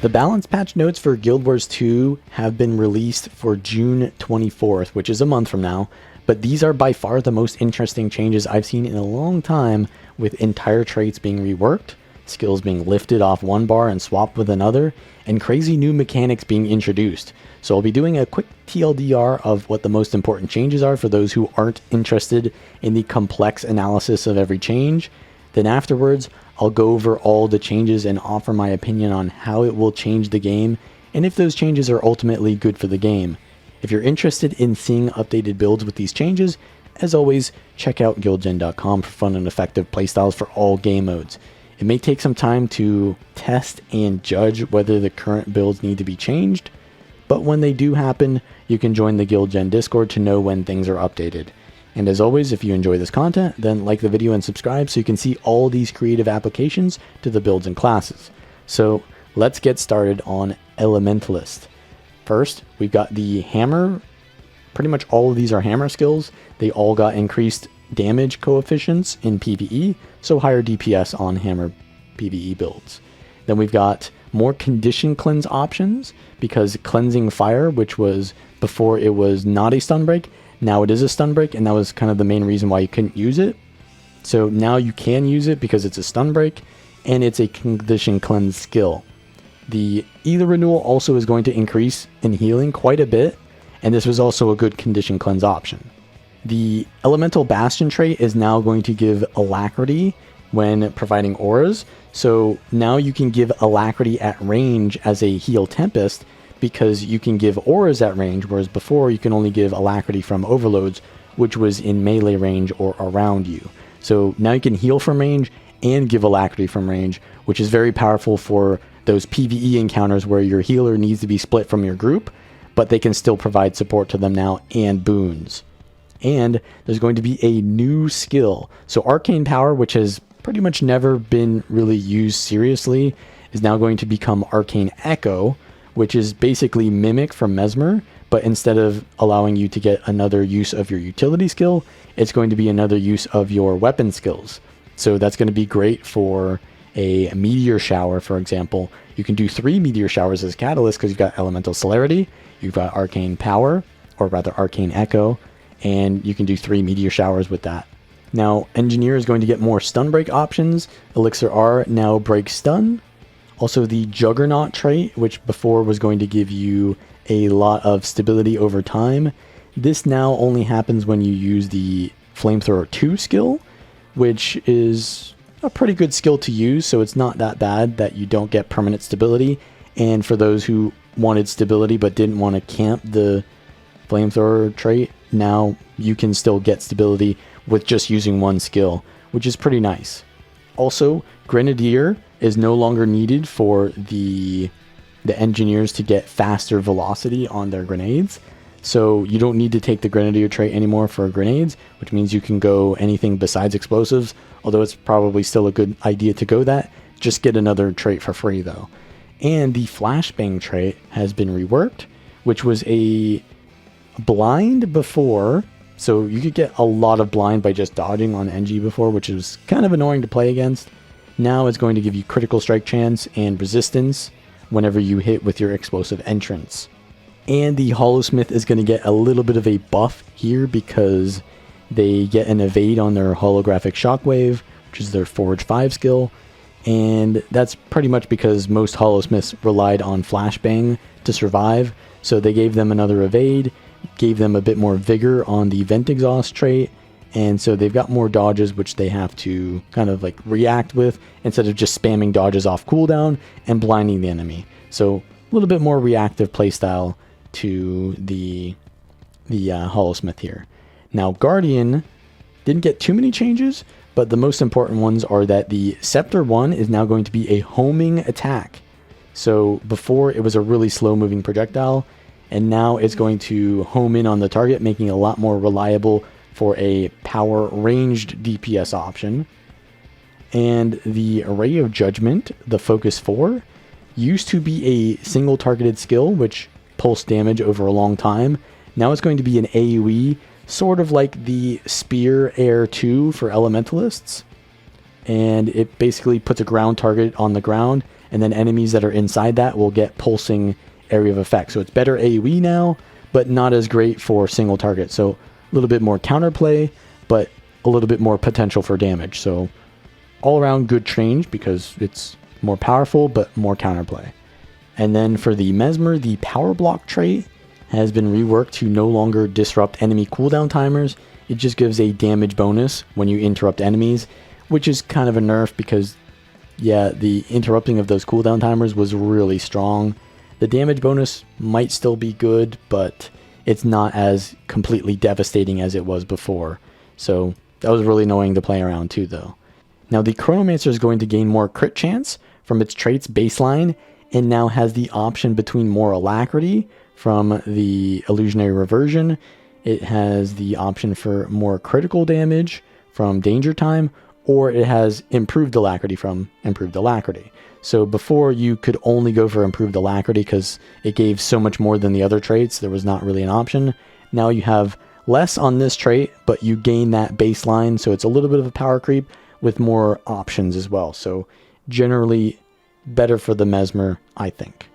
The balance patch notes for Guild Wars 2 have been released for June 24th, which is a month from now, but these are by far the most interesting changes I've seen in a long time, with entire traits being reworked, skills being lifted off one bar and swapped with another, and crazy new mechanics being introduced. So I'll be doing a quick TLDR of what the most important changes are for those who aren't interested in the complex analysis of every change. Then afterwards, I'll go over all the changes and offer my opinion on how it will change the game and if those changes are ultimately good for the game. If you're interested in seeing updated builds with these changes, as always, check out guildgen.com for fun and effective playstyles for all game modes. It may take some time to test and judge whether the current builds need to be changed, but when they do happen, you can join the Guildgen Discord to know when things are updated. And as always, if you enjoy this content, then like the video and subscribe so you can see all these creative applications to the builds and classes. So let's get started on Elementalist. First, we've got the hammer. Pretty much all of these are hammer skills. They all got increased damage coefficients in PvE, so higher DPS on hammer PvE builds. Then we've got more condition cleanse options, because cleansing fire, which was before it was not a stun break, now it is a stun break, and that was kind of the main reason why you couldn't use it. So now you can use it because it's a stun break, and it's a condition cleanse skill. The Ether Renewal also is going to increase in healing quite a bit, and this was also a good condition cleanse option. The Elemental Bastion trait is now going to give Alacrity when providing auras, so now you can give Alacrity at range as a heal Tempest, because you can give auras at range, whereas before you can only give Alacrity from overloads, which was in melee range or around you. So now you can heal from range and give Alacrity from range, which is very powerful for those PvE encounters where your healer needs to be split from your group, but they can still provide support to them now and boons. And there's going to be a new skill. So Arcane Power, which has pretty much never been really used seriously, is now going to become Arcane Echo, which is basically Mimic from Mesmer, but instead of allowing you to get another use of your utility skill, it's going to be another use of your weapon skills. So that's going to be great for a Meteor Shower, for example. You can do 3 Meteor Showers as Catalyst because you've got Elemental Celerity, you've got Arcane Power, or rather Arcane Echo, and you can do 3 Meteor Showers with that. Now, Engineer is going to get more stun break options. Elixir R now breaks stun. Also, the Juggernaut trait, which before was going to give you a lot of stability over time, this now only happens when you use the Flamethrower 2 skill, which is a pretty good skill to use, so it's not that bad that you don't get permanent stability. And for those who wanted stability but didn't want to camp the Flamethrower trait, now you can still get stability with just using one skill, which is pretty nice. Also, Grenadier is no longer needed for the engineers to get faster velocity on their grenades. So you don't need to take the Grenadier trait anymore for grenades, which means you can go anything besides explosives, although it's probably still a good idea to go that. Just get another trait for free though. And the Flashbang trait has been reworked, which was a blind before, so you could get a lot of blind by just dodging on NG before, which was kind of annoying to play against. Now it's going to give you critical strike chance and resistance whenever you hit with your explosive entrance. And the Hollowsmith is going to get a little bit of a buff here because they get an evade on their holographic shockwave, which is their Forge 5 skill. And that's pretty much because most Hollowsmiths relied on Flashbang to survive. So they gave them another evade, gave them a bit more vigor on the Vent Exhaust trait. And so they've got more dodges, which they have to kind of like react with instead of just spamming dodges off cooldown and blinding the enemy. So a little bit more reactive playstyle to the Hollowsmith here. Now, Guardian didn't get too many changes, but the most important ones are that the Scepter 1 is now going to be a homing attack. So before it was a really slow moving projectile, and now it's going to home in on the target, making it a lot more reliable for a power ranged DPS option. And the Array of Judgment, the Focus 4, used to be a single targeted skill, which pulsed damage over a long time. Now it's going to be an AoE, sort of like the Spear Air 2 for Elementalists. And it basically puts a ground target on the ground and then enemies that are inside that will get pulsing area of effect. So it's better AoE now, but not as great for single target. So a little bit more counterplay, but a little bit more potential for damage. So all around good change because it's more powerful, but more counterplay. And then for the Mesmer, the power block trait has been reworked to no longer disrupt enemy cooldown timers. It just gives a damage bonus when you interrupt enemies, which is kind of a nerf because, yeah, the interrupting of those cooldown timers was really strong. The damage bonus might still be good, but it's not as completely devastating as it was before. So that was really annoying to play around too, though. Now the Chronomancer is going to gain more crit chance from its traits baseline, and now has the option between more alacrity from the illusionary reversion. It has the option for more critical damage from danger time, or it has improved alacrity from improved alacrity. So before you could only go for improved alacrity because it gave so much more than the other traits, there was not really an option. Now you have less on this trait, but you gain that baseline, so it's a little bit of a power creep with more options as well. So generally better for the Mesmer, I think.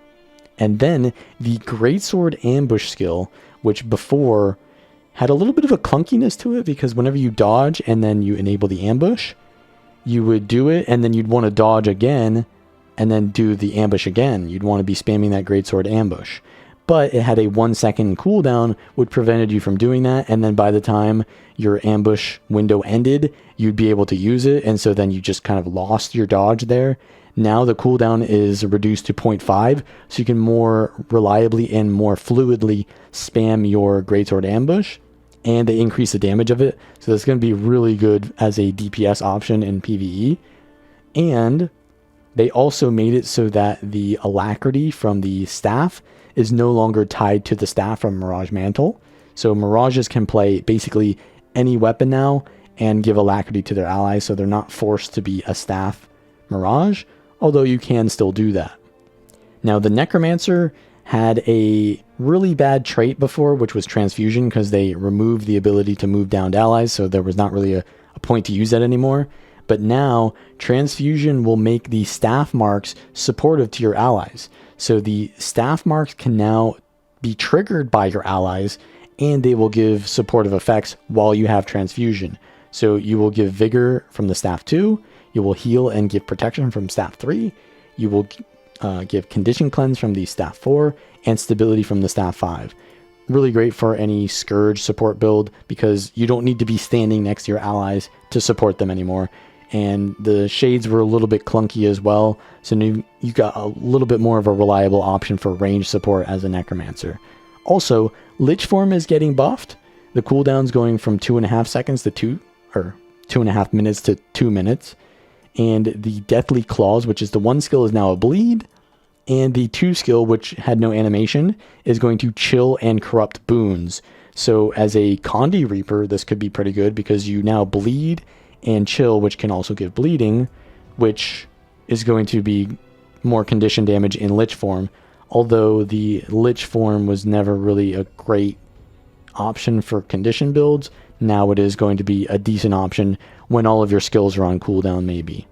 And then the Greatsword Ambush skill, which before had a little bit of a clunkiness to it because whenever you dodge and then you enable the ambush, you would do it and then you'd want to dodge again and then do the ambush again. You'd want to be spamming that Greatsword Ambush. But it had a 1 second cooldown, which prevented you from doing that, and then by the time your ambush window ended, you'd be able to use it, and so then you just kind of lost your dodge there. Now the cooldown is reduced to 0.5, so you can more reliably and more fluidly spam your Greatsword Ambush, and they increase the damage of it, so that's going to be really good as a DPS option in PvE. And they also made it so that the alacrity from the staff is no longer tied to the staff from Mirage Mantle. So Mirages can play basically any weapon now and give alacrity to their allies, so they're not forced to be a staff Mirage, although you can still do that. Now the Necromancer had a really bad trait before, which was Transfusion, because they removed the ability to move downed allies, so there was not really a point to use that anymore. But now Transfusion will make the staff marks supportive to your allies. So the staff marks can now be triggered by your allies, and they will give supportive effects while you have Transfusion. So you will give Vigor from the staff 2, you will heal and give protection from staff 3, you will give Condition Cleanse from the staff 4, and Stability from the staff 5. Really great for any Scourge support build because you don't need to be standing next to your allies to support them anymore. And the shades were a little bit clunky as well, so you got a little bit more of a reliable option for range support as a Necromancer. Also, Lich Form is getting buffed. The cooldown's going from 2.5 seconds to 2.5 minutes to 2 minutes. And the Deathly Claws, which is the 1 skill, is now a bleed. And the 2 skill, which had no animation, is going to chill and corrupt boons. So as a Condi Reaper, this could be pretty good because you now bleed and chill, which can also give bleeding, which is going to be more condition damage in Lich form, although the Lich form was never really a great option for condition builds. Now it is going to be a decent option when all of your skills are on cooldown, maybe.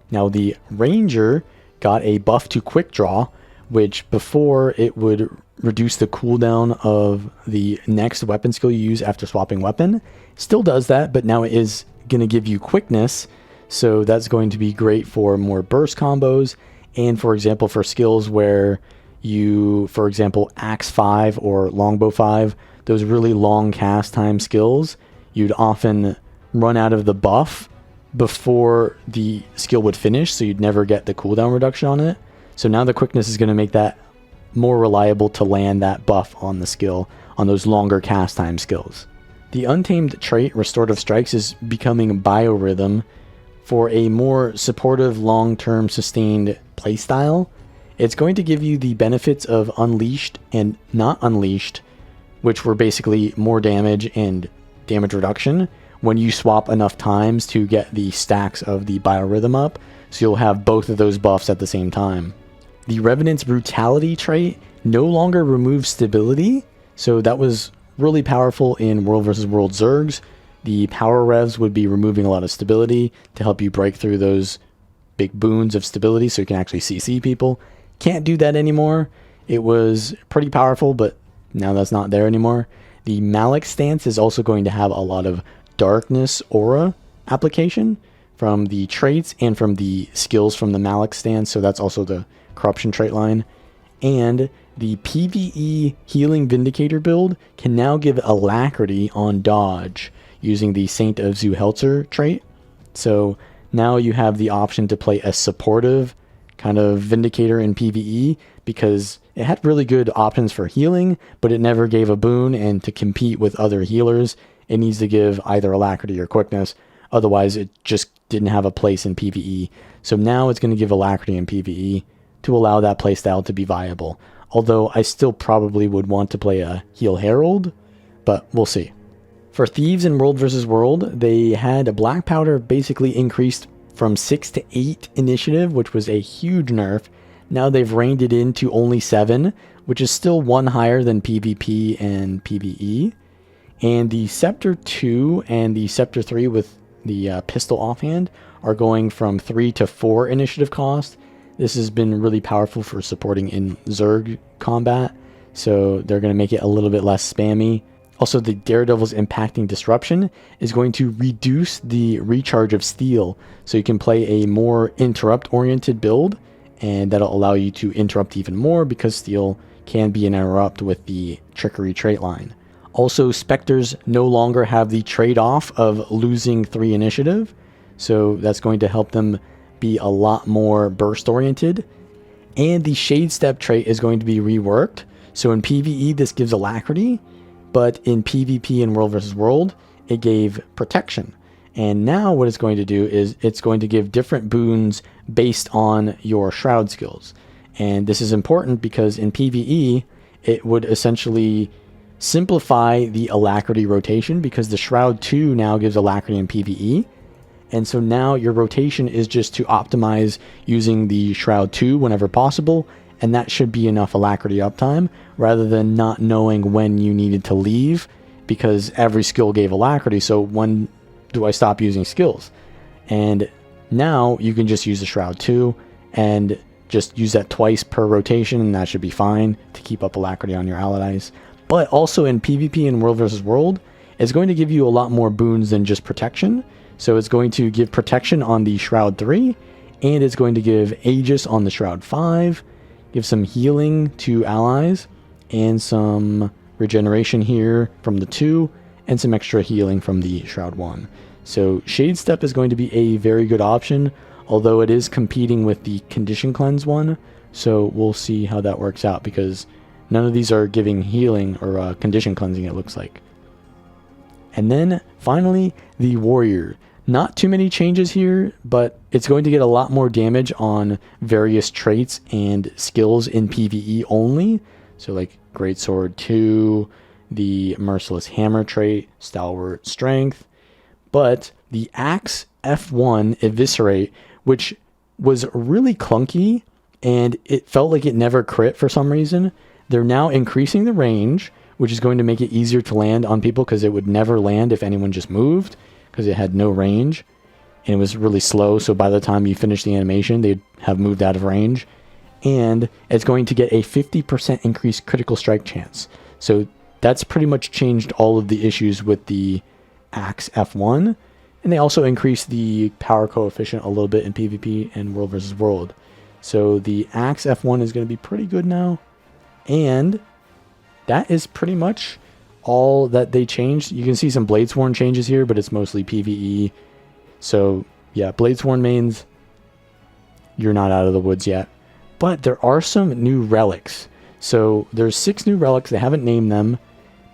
Now the Ranger got a buff to Quick Draw, which before it would reduce the cooldown of the next weapon skill you use after swapping weapon. Still does that, but now it is going to give you quickness, so that's going to be great for more burst combos, and for example for skills where you, for example, Axe 5 or Longbow 5, those really long cast time skills, you'd often run out of the buff before the skill would finish, so you'd never get the cooldown reduction on it. So now the quickness is going to make that more reliable to land that buff on the skill on those longer cast time skills. The Untamed trait, Restorative Strikes, is becoming Biorhythm for a more supportive, long-term, sustained playstyle. It's going to give you the benefits of Unleashed and Not Unleashed, which were basically more damage and damage reduction when you swap enough times to get the stacks of the Biorhythm up, so you'll have both of those buffs at the same time. The Revenant's Brutality trait no longer removes stability, so that was really powerful in World vs. World Zergs. The power revs would be removing a lot of stability to help you break through those big boons of stability so you can actually CC people. Can't do that anymore. It was pretty powerful, but now that's not there anymore. The Malik stance is also going to have a lot of darkness aura application from the traits and from the skills from the Malik stance, so that's also the corruption trait line. And the PvE healing Vindicator build can now give alacrity on dodge using the Saint of Zuhelzer trait. So now you have the option to play a supportive kind of Vindicator in PvE, because it had really good options for healing, but it never gave a boon, and to compete with other healers, it needs to give either alacrity or quickness. Otherwise, it just didn't have a place in PvE. So now it's going to give alacrity in PvE to allow that playstyle to be viable. Although I still probably would want to play a Heal Herald, but we'll see. For Thieves in World vs. World, they had a Black Powder basically increased from 6 to 8 initiative, which was a huge nerf. Now they've reined it into only 7, which is still 1 higher than PvP and PvE. And the Scepter 2 and the Scepter 3 with the pistol offhand are going from 3 to 4 initiative cost. This has been really powerful for supporting in Zerg combat, so they're going to make it a little bit less spammy. Also, the Daredevil's Impacting Disruption is going to reduce the recharge of steel, so you can play a more interrupt-oriented build, and that'll allow you to interrupt even more because steel can be an interrupt with the Trickery trait line. Also, Spectres no longer have the trade-off of losing 3 initiative, so that's going to help them be a lot more burst-oriented. And the Shade Step trait is going to be reworked, so in PvE this gives alacrity, but in PvP and World vs. World, it gave protection. And now what it's going to do is it's going to give different boons based on your Shroud skills. And this is important because in PvE, it would essentially simplify the alacrity rotation, because the Shroud 2 now gives alacrity in PvE. And so now your rotation is just to optimize using the Shroud 2 whenever possible, and that should be enough alacrity uptime, rather than not knowing when you needed to leave, because every skill gave alacrity, so when do I stop using skills? And now you can just use the Shroud 2 and just use that twice per rotation, and that should be fine to keep up alacrity on your allies. But also in PvP and World vs. World, it's going to give you a lot more boons than just protection. So it's going to give protection on the Shroud 3, and it's going to give Aegis on the Shroud 5, give some healing to allies, and some regeneration here from the 2, and some extra healing from the Shroud 1. So Shade Step is going to be a very good option, although it is competing with the Condition Cleanse one, so we'll see how that works out, because none of these are giving healing or condition cleansing, it looks like. And then finally, the Warrior. Not too many changes here, but it's going to get a lot more damage on various traits and skills in PvE only. So like Greatsword 2, the Merciless Hammer trait, Stalwart Strength. But the Axe F1 Eviscerate, which was really clunky and it felt like it never crit for some reason, they're now increasing the range, which is going to make it easier to land on people, because it would never land if anyone just moved, because it had no range and it was really slow. So by the time you finish the animation, they'd have moved out of range. And it's going to get a 50% increased critical strike chance. So that's pretty much changed all of the issues with the Axe F1. And they also increased the power coefficient a little bit in PvP and World vs. World. So the Axe F1 is going to be pretty good now. And that is pretty much all that they changed. You can see some Bladesworn changes here, but it's mostly PvE. So yeah, Bladesworn mains, you're not out of the woods yet. But there are some new relics. So there's 6 new relics. They haven't named them,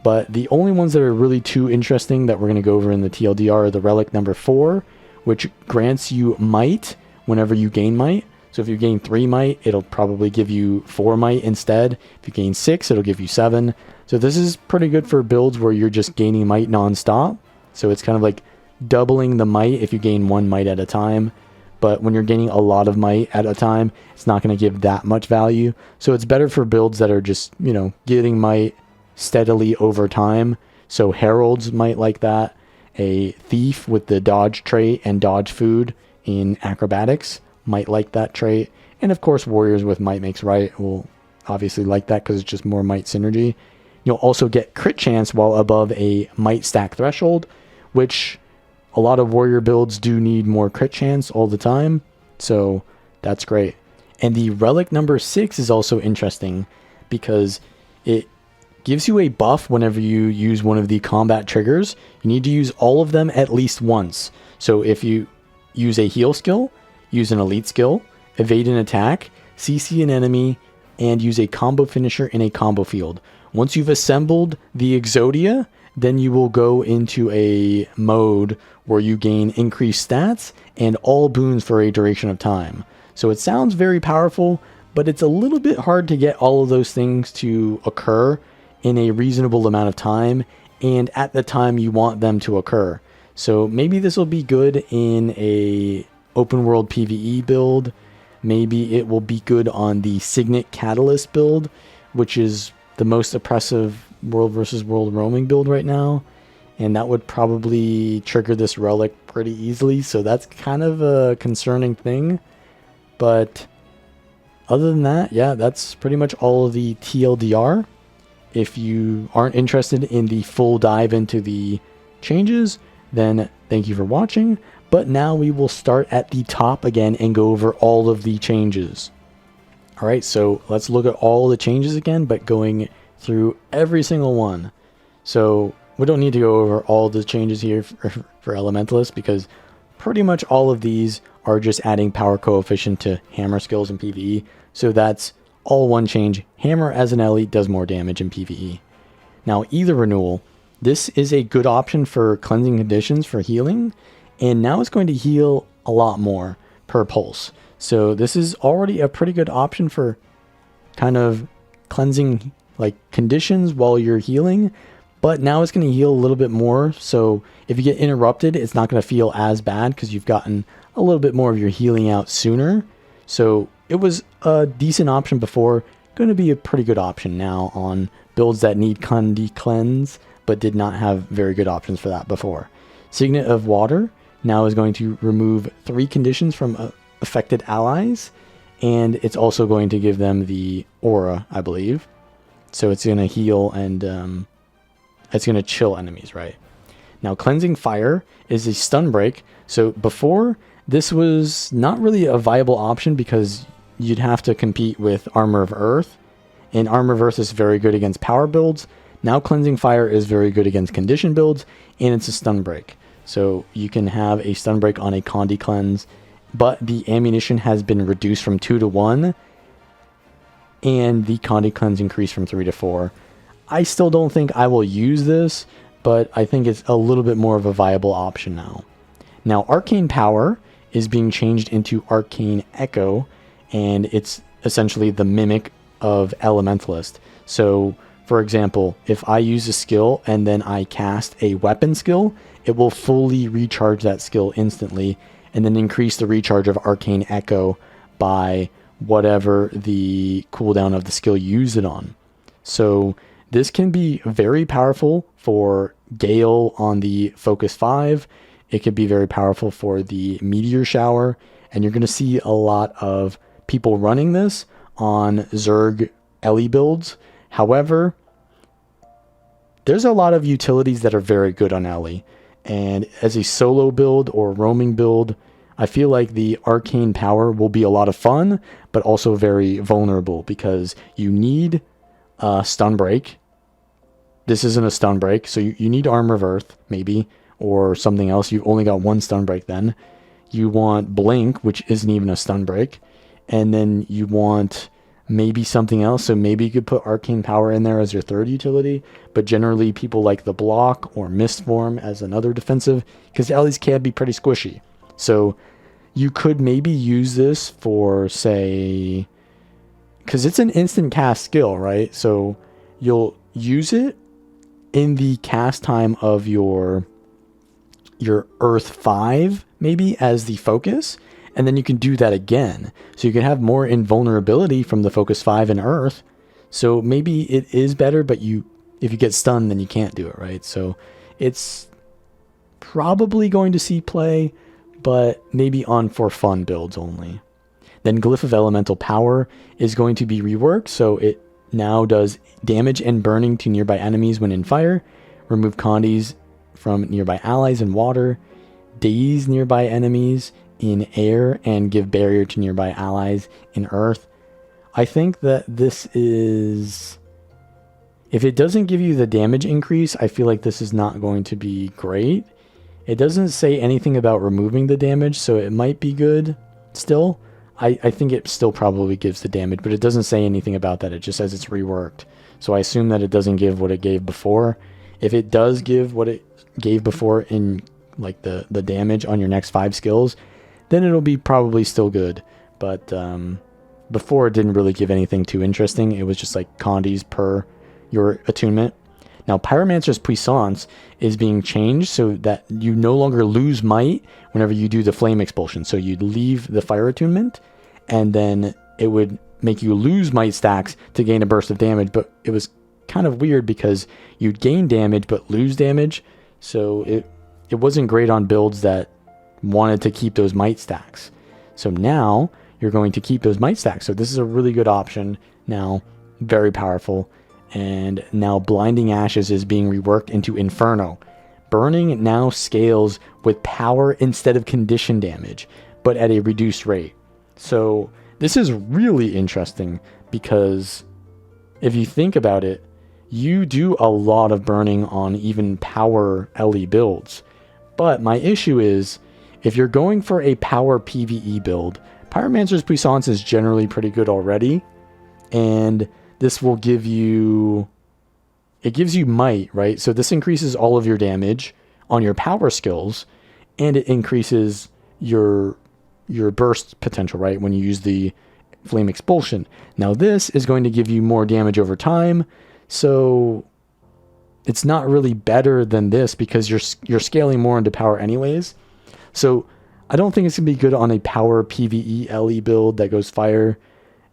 but the only ones that are really too interesting that we're going to go over in the TLDR are the relic number 4, which grants you might whenever you gain might. So if you gain 3 might, it'll probably give you 4 might instead. If you gain 6, it'll give you 7. So this is pretty good for builds where you're just gaining might non-stop. So it's kind of like doubling the might if you gain 1 might at a time. But when you're gaining a lot of might at a time, it's not going to give that much value. So it's better for builds that are just, you know, getting might steadily over time. So Heralds might like that. A Thief with the dodge trait and dodge food in acrobatics might like that trait. And of course, warriors with might makes right will obviously like that because it's just more might synergy. You'll also get crit chance while above a might stack threshold, which a lot of warrior builds do need more crit chance all the time. So that's great. And the relic number 6 is also interesting because it gives you a buff whenever you use one of the combat triggers. You need to use all of them at least once. So if you use a heal skill, use an elite skill, evade an attack, CC an enemy, and use a combo finisher in a combo field. Once you've assembled the Exodia, then you will go into a mode where you gain increased stats and all boons for a duration of time. So it sounds very powerful, but it's a little bit hard to get all of those things to occur in a reasonable amount of time and at the time you want them to occur. So maybe this will be good in a open world PvE build. Maybe it will be good on the Signet Catalyst build, which is the most oppressive world versus world roaming build right now. And that would probably trigger this relic pretty easily. So that's kind of a concerning thing. But other than that, yeah, that's pretty much all of the TLDR. If you aren't interested in the full dive into the changes, then thank you for watching. But now we will start at the top again and go over all of the changes. All right, so let's look at all the changes again, but going through every single one. So we don't need to go over all the changes here for Elementalist because pretty much all of these are just adding power coefficient to hammer skills in PvE. So that's all one change. Hammer as an elite does more damage in PvE. Now, Ether Renewal. This is a good option for cleansing conditions for healing. And now it's going to heal a lot more per pulse. So this is already a pretty good option for kind of cleansing like conditions while you're healing. But now it's going to heal a little bit more. So if you get interrupted, it's not going to feel as bad because you've gotten a little bit more of your healing out sooner. So it was a decent option before. Going to be a pretty good option now on builds that need Condi Cleanse, but did not have very good options for that before. Signet of Water now is going to remove 3 conditions from affected allies. And it's also going to give them the aura, I believe. So it's going to heal and it's going to chill enemies, right? Now, Cleansing Fire is a stun break. So before, this was not really a viable option because you'd have to compete with Armor of Earth. And Armor of Earth is very good against power builds. Now Cleansing Fire is very good against condition builds, and it's a stun break. So you can have a stun break on a Condi Cleanse, but the ammunition has been reduced from 2 to 1, and the Condi Cleanse increased from 3 to 4. I still don't think I will use this, but I think it's a little bit more of a viable option now. Now, Arcane Power is being changed into Arcane Echo, and it's essentially the mimic of Elementalist. So, for example, if I use a skill and then I cast a weapon skill, it will fully recharge that skill instantly and then increase the recharge of Arcane Echo by whatever the cooldown of the skill you use it on. So this can be very powerful for Gale on the Focus 5. It could be very powerful for the Meteor Shower. And you're going to see a lot of people running this on Zerg Ellie builds. However, there's a lot of utilities that are very good on Ellie. And as a solo build or roaming build, I feel like the Arcane Power will be a lot of fun, but also very vulnerable because you need a stun break. This isn't a stun break, so you need Armor of Earth, maybe, or something else. You've only got 1 stun break then. You want Blink, which isn't even a stun break. And then you want maybe something else. So maybe you could put Arcane Power in there as your 3rd utility. But generally, people like the Block or Mist Form as another defensive, because Ellies can be pretty squishy. So you could maybe use this for, say, because it's an instant cast skill, right? So you'll use it in the cast time of your Earth 5, maybe, as the focus. And then you can do that again. So you can have more invulnerability from the Focus 5 and Earth. So maybe it is better, but if you get stunned, then you can't do it, right? So it's probably going to see play, but maybe on for fun builds only. Then Glyph of Elemental Power is going to be reworked, so it now does damage and burning to nearby enemies when in fire, remove condies from nearby allies in water, daze nearby enemies in air, and give barrier to nearby allies in earth. I think that this is... If it doesn't give you the damage increase, I feel like this is not going to be great. It doesn't say anything about removing the damage, so it might be good still. I think it still probably gives the damage, but it doesn't say anything about that. It just says it's reworked. So I assume that it doesn't give what it gave before. If it does give what it gave before in like the damage on your next 5 skills, then it'll be probably still good. But before it didn't really give anything too interesting. It was just like condies per your attunement. Now, Pyromancer's Puissance is being changed so that you no longer lose might whenever you do the flame expulsion. So you'd leave the fire attunement, and then it would make you lose might stacks to gain a burst of damage. But it was kind of weird because you'd gain damage but lose damage. So it wasn't great on builds that wanted to keep those might stacks. So now you're going to keep those might stacks. So this is a really good option now, very powerful. And now Blinding Ashes is being reworked into Inferno. Burning now scales with power instead of condition damage, but at a reduced rate. So this is really interesting because if you think about it, you do a lot of burning on even power LE builds. But my issue is, if you're going for a power PvE build, Pyromancer's Puissance is generally pretty good already. And this will give you... It gives you might, right? So this increases all of your damage on your power skills, and it increases your burst potential, right? When you use the flame expulsion. Now this is going to give you more damage over time, so it's not really better than this because you're scaling more into power anyways. So I don't think it's going to be good on a power PvE LE build that goes fire.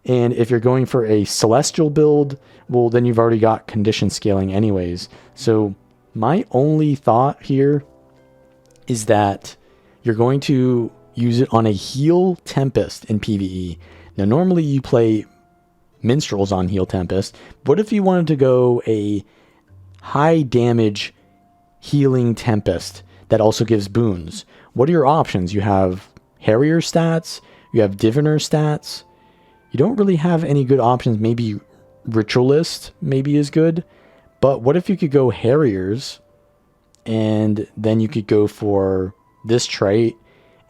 And if you're going for a celestial build, well, then you've already got condition scaling anyways. So my only thought here is that you're going to use it on a heal Tempest in PvE. Now, normally you play Minstrels on heal Tempest. What if you wanted to go a high damage healing Tempest that also gives boons? What are your options? You have Harrier stats, you have Diviner stats. You don't really have any good options. Maybe Ritualist maybe is good. But what if you could go Harriers and then you could go for this trait,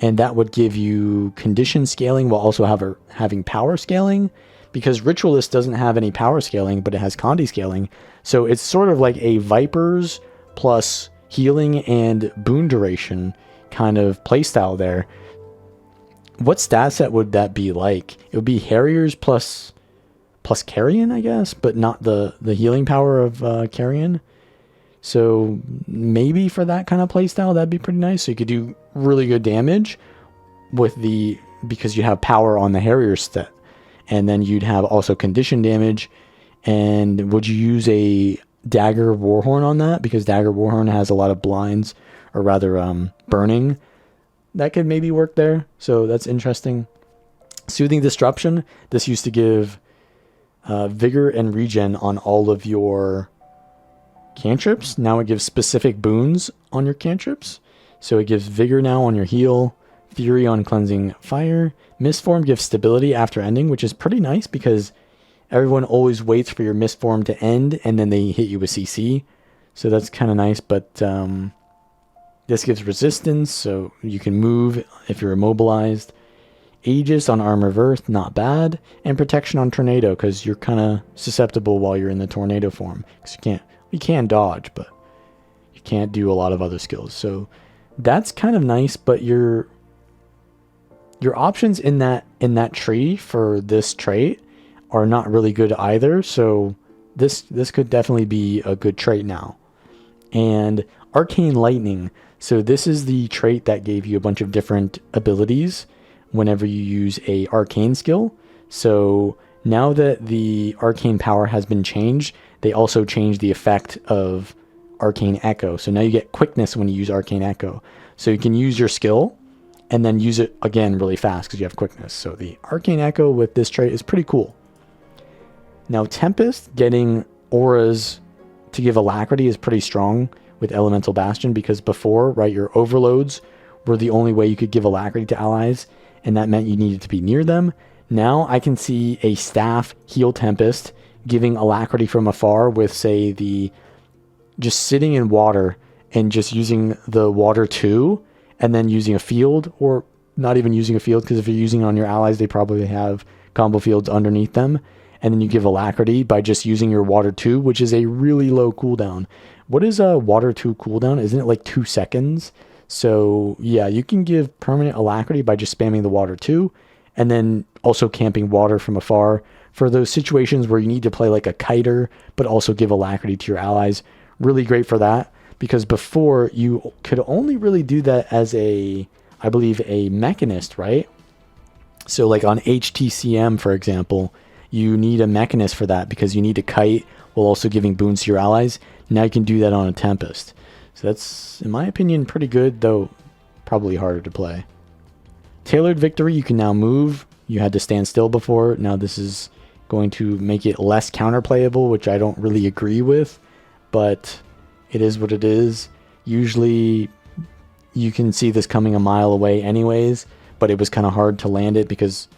and that would give you condition scaling while also having power scaling? Because Ritualist doesn't have any power scaling, but it has Condi scaling. So it's sort of like a Vipers plus healing and boon duration kind of playstyle there. What stat set would that be like? It would be Harriers plus Carrion, I guess, but not the healing power of Carrion. So maybe for that kind of playstyle, that'd be pretty nice. So you could do really good damage with because you have power on the Harrier stat. And then you'd have also condition damage. And would you use a Dagger Warhorn on that? Because Dagger Warhorn has a lot of blinds, or rather burning. That could maybe work there. So that's interesting. Soothing Disruption. This used to give vigor and regen on all of your cantrips. Now it gives specific boons on your cantrips. So it gives vigor now on your heal, Fury on cleansing fire. Mistform gives stability after ending, which is pretty nice because everyone always waits for your Mistform to end and then they hit you with CC. So that's kind of nice, but this gives resistance, so you can move if you're immobilized. Aegis on Armor of Earth, not bad. And protection on Tornado, because you're kind of susceptible while you're in the Tornado form. Because you can dodge, but you can't do a lot of other skills. So that's kind of nice, but your options in that tree for this trait are not really good either. So this could definitely be a good trait now. And Arcane Lightning. So this is the trait that gave you a bunch of different abilities whenever you use a arcane skill. So now that the arcane power has been changed, they also changed the effect of Arcane Echo. So now you get quickness when you use Arcane Echo. So you can use your skill and then use it again really fast because you have quickness. So the Arcane Echo with this trait is pretty cool. Now Tempest getting auras to give alacrity is pretty strong with Elemental Bastion, because before, right, your overloads were the only way you could give alacrity to allies, and that meant you needed to be near them. Now I can see a staff heal Tempest giving alacrity from afar with, say, the just sitting in water and just using the water 2 and then using a field, or not even using a field, because if you're using it on your allies, they probably have combo fields underneath them. And then you give alacrity by just using your water 2, which is a really low cooldown. What is a water 2 cooldown? Isn't it like 2 seconds? So yeah, you can give permanent alacrity by just spamming the water 2, and then also camping water from afar for those situations where you need to play like a kiter, but also give alacrity to your allies. Really great for that, because before you could only really do that as a, I believe, a mechanist, right? So like on HTCM, for example, you need a mechanist for that because you need to kite while also giving boons to your allies. Now you can do that on a Tempest. So that's, in my opinion, pretty good, though probably harder to play. Tailored Victory, you can now move. You had to stand still before. Now this is going to make it less counterplayable, which I don't really agree with, but it is what it is. Usually you can see this coming a mile away anyways, but it was kind of hard to land it because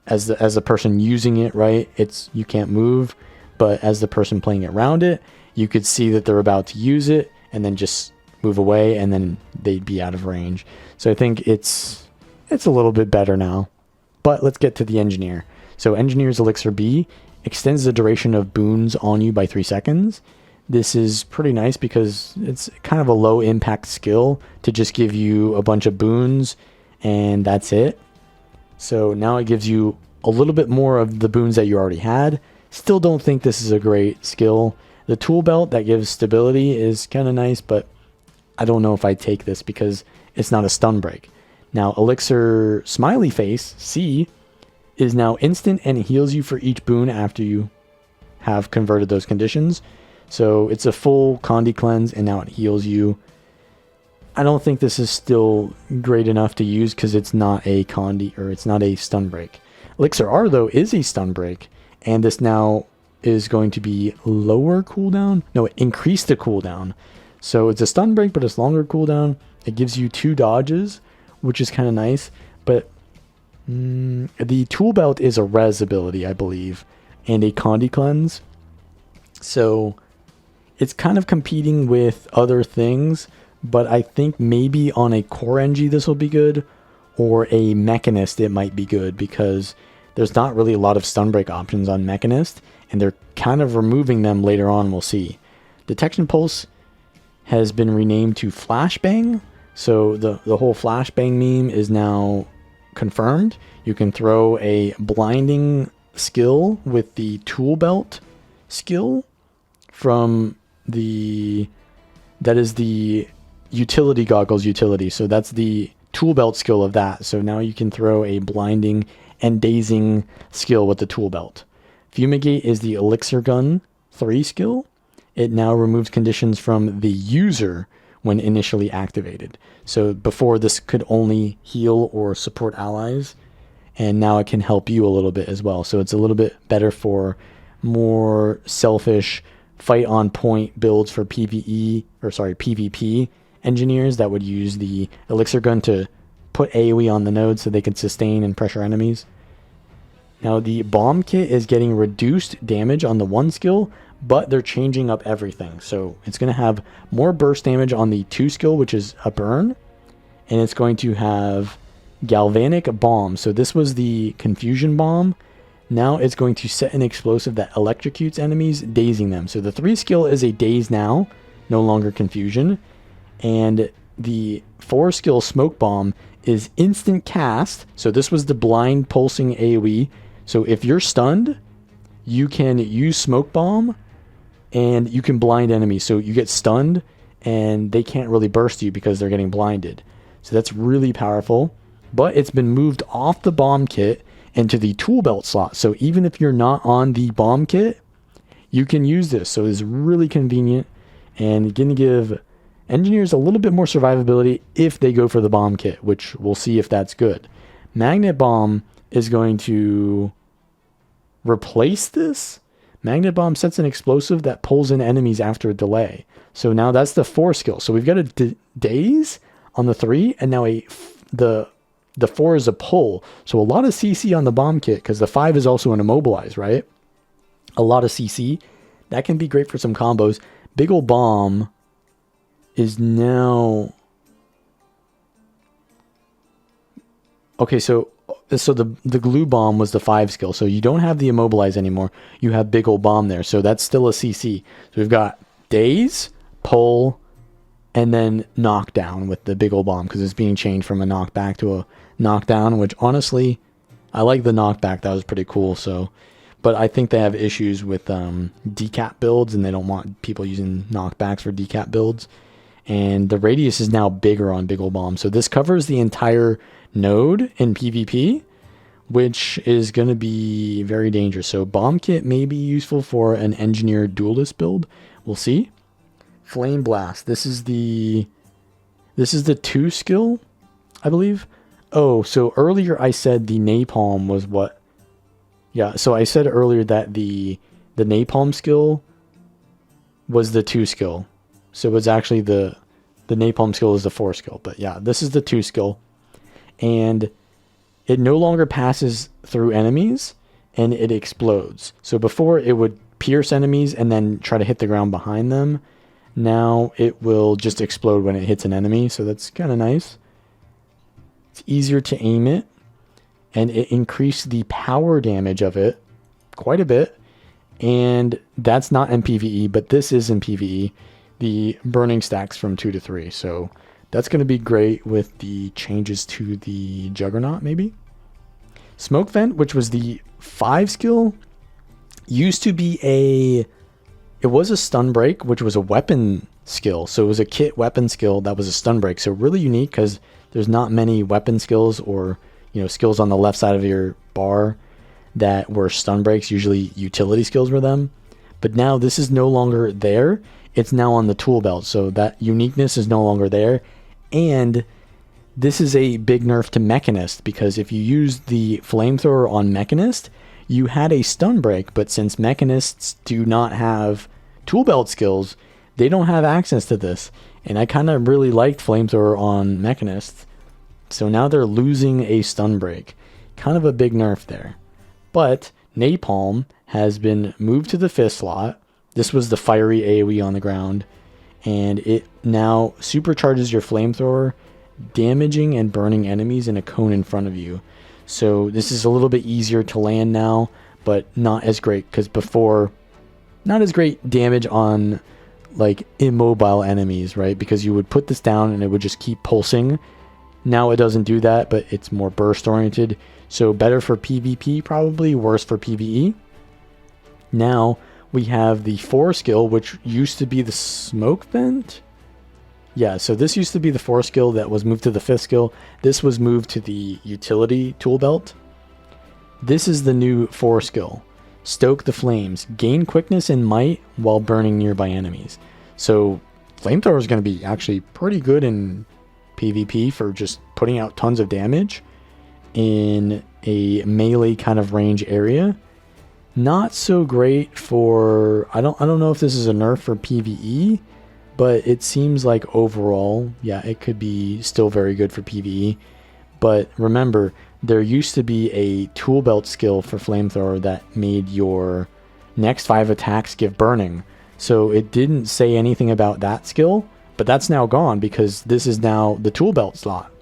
as the person using it, right, you can't move, but as the person playing around it, you could see that they're about to use it and then just move away, and then they'd be out of range. So I think it's a little bit better now. But let's get to the Engineer. So Engineer's Elixir B extends the duration of boons on you by 3 seconds. This is pretty nice because it's kind of a low impact skill to just give you a bunch of boons and that's it. So now it gives you a little bit more of the boons that you already had. Still don't think this is a great skill. The tool belt that gives stability is kind of nice, but I don't know if I take this because it's not a stun break. Now Elixir Smiley Face C is now instant and it heals you for each boon after you have converted those conditions. So it's a full Condi cleanse and now it heals you. I don't think this is still great enough to use because it's not a Condi, or it's not a stun break. Elixir R though is a stun break, and this now is going to be lower cooldown. No, it increased the cooldown. So it's a stun break, but it's longer cooldown. It gives you 2 dodges, which is kind of nice. But the tool belt is a res ability, I believe, and a Condi cleanse. So it's kind of competing with other things, but I think maybe on a core NG this will be good, or a mechanist it might be good, because there's not really a lot of stun break options on mechanist, and they're kind of removing them later on, we'll see. Detection Pulse has been renamed to Flashbang, so the whole Flashbang meme is now confirmed. You can throw a blinding skill with the tool belt skill from that is the utility goggles utility. So that's the tool belt skill of that. So now you can throw a blinding and dazing skill with the tool belt. Fumigate is the Elixir Gun 3 skill. It now removes conditions from the user when initially activated. So before this could only heal or support allies, and now it can help you a little bit as well. So it's a little bit better for more selfish fight on point builds for PvP engineers that would use the Elixir Gun to put AoE on the node so they can sustain and pressure enemies. Now the bomb kit is getting reduced damage on the 1 skill, but they're changing up everything. So it's going to have more burst damage on the 2 skill, which is a burn, and it's going to have galvanic bomb. So this was the confusion bomb. Now it's going to set an explosive that electrocutes enemies, dazing them. So the 3 skill is a daze now, no longer confusion. And the 4 skill smoke bomb is instant cast. So this was the blind pulsing AoE. So if you're stunned, you can use smoke bomb and you can blind enemies. So you get stunned and they can't really burst you because they're getting blinded. So that's really powerful. But it's been moved off the bomb kit into the tool belt slot. So even if you're not on the bomb kit, you can use this. So it's really convenient and going to give Engineer's a little bit more survivability if they go for the bomb kit, which we'll see if that's good. Magnet Bomb is going to replace this. Magnet Bomb sets an explosive that pulls in enemies after a delay. So now that's the 4 skill. So we've got a daze on the 3, and now the 4 is a pull. So a lot of CC on the bomb kit, because the 5 is also an immobilize, right? A lot of CC. That can be great for some combos. Big ol' bomb is now... Okay, so the glue bomb was the 5 skill. So you don't have the immobilize anymore. You have big ol' bomb there. So that's still a CC. So we've got daze, pull, and then knockdown with the big ol' bomb, because it's being changed from a knockback to a knockdown, which honestly, I like the knockback. That was pretty cool. So, but I think they have issues with decap builds, and they don't want people using knockbacks for decap builds. And the radius is now bigger on big ol' bomb. So this covers the entire node in PvP, which is going to be very dangerous. So bomb kit may be useful for an engineered duelist build. We'll see. Flame blast. This is the 2 skill, I believe. Oh, so earlier I said the napalm was what? Yeah, so I said earlier that the napalm skill was the 2 skill. So it's actually the napalm skill is the 4 skill. But yeah, this is the 2 skill. And it no longer passes through enemies, and it explodes. So before it would pierce enemies and then try to hit the ground behind them. Now it will just explode when it hits an enemy. So that's kind of nice. It's easier to aim it, and it increased the power damage of it quite a bit. And that's not in PvE, but this is in PvE. The burning stacks from 2 to 3. So that's going to be great with the changes to the Juggernaut, maybe. Smoke Vent, which was the 5 skill, used to be it was a stun break, which was a weapon skill. So it was a kit weapon skill that was a stun break. So really unique, because there's not many weapon skills or, skills on the left side of your bar that were stun breaks. Usually utility skills were them. But now this is no longer there. It's now on the tool belt. So that uniqueness is no longer there. And this is a big nerf to Mechanist, because if you use the flamethrower on Mechanist, you had a stun break, but since Mechanists do not have tool belt skills, they don't have access to this. And I kind of really liked flamethrower on Mechanists. So now they're losing a stun break. Kind of a big nerf there. But napalm has been moved to the 5th slot. This was the fiery AoE on the ground. And it now supercharges your flamethrower, damaging and burning enemies in a cone in front of you. So this is a little bit easier to land now, but not as great, because before, not as great damage on like immobile enemies, right? Because you would put this down and it would just keep pulsing. Now it doesn't do that, but it's more burst oriented. So better for PvP probably, worse for PvE. Now we have the 4 skill, which used to be the Smoke Vent. Yeah, so this used to be the 4 skill that was moved to the 5th skill. This was moved to the utility tool belt. This is the new 4 skill. Stoke the flames. Gain quickness and might while burning nearby enemies. So flamethrower is going to be actually pretty good in PvP for just putting out tons of damage in a melee kind of range area. Not so great for, I don't know if this is a nerf for PvE, but it seems like overall, yeah, it could be still very good for PvE. But remember, there used to be a tool belt skill for flamethrower that made your next 5 attacks give burning. So it didn't say anything about that skill, but that's now gone because this is now the tool belt slot.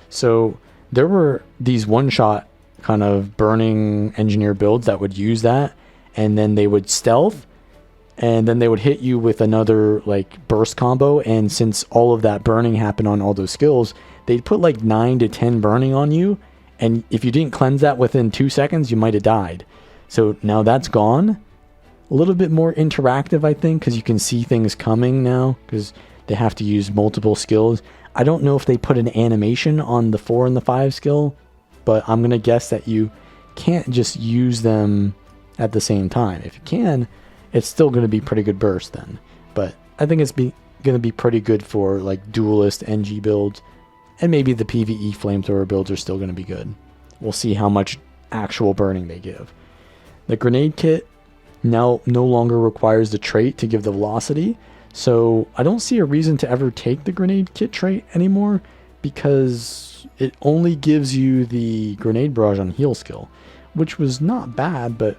So there were these one-shot kind of burning engineer builds that would use that, and then they would stealth, and then they would hit you with another like burst combo. And since all of that burning happened on all those skills, they'd put like 9 to 10 burning on you, and if you didn't cleanse that within 2 seconds, you might have died. So now that's gone. A little bit more interactive, I think, because you can see things coming now, because they have to use multiple skills. I don't know if they put an animation on the 4 and the 5 skill, but I'm going to guess that you can't just use them at the same time. If you can, it's still going to be pretty good burst then. But I think it's going to be pretty good for like duelist NG builds, and maybe the PvE flamethrower builds are still going to be good. We'll see how much actual burning they give. The grenade kit now no longer requires the trait to give the velocity, so I don't see a reason to ever take the grenade kit trait anymore, because it only gives you the grenade barrage on heal skill, which was not bad, but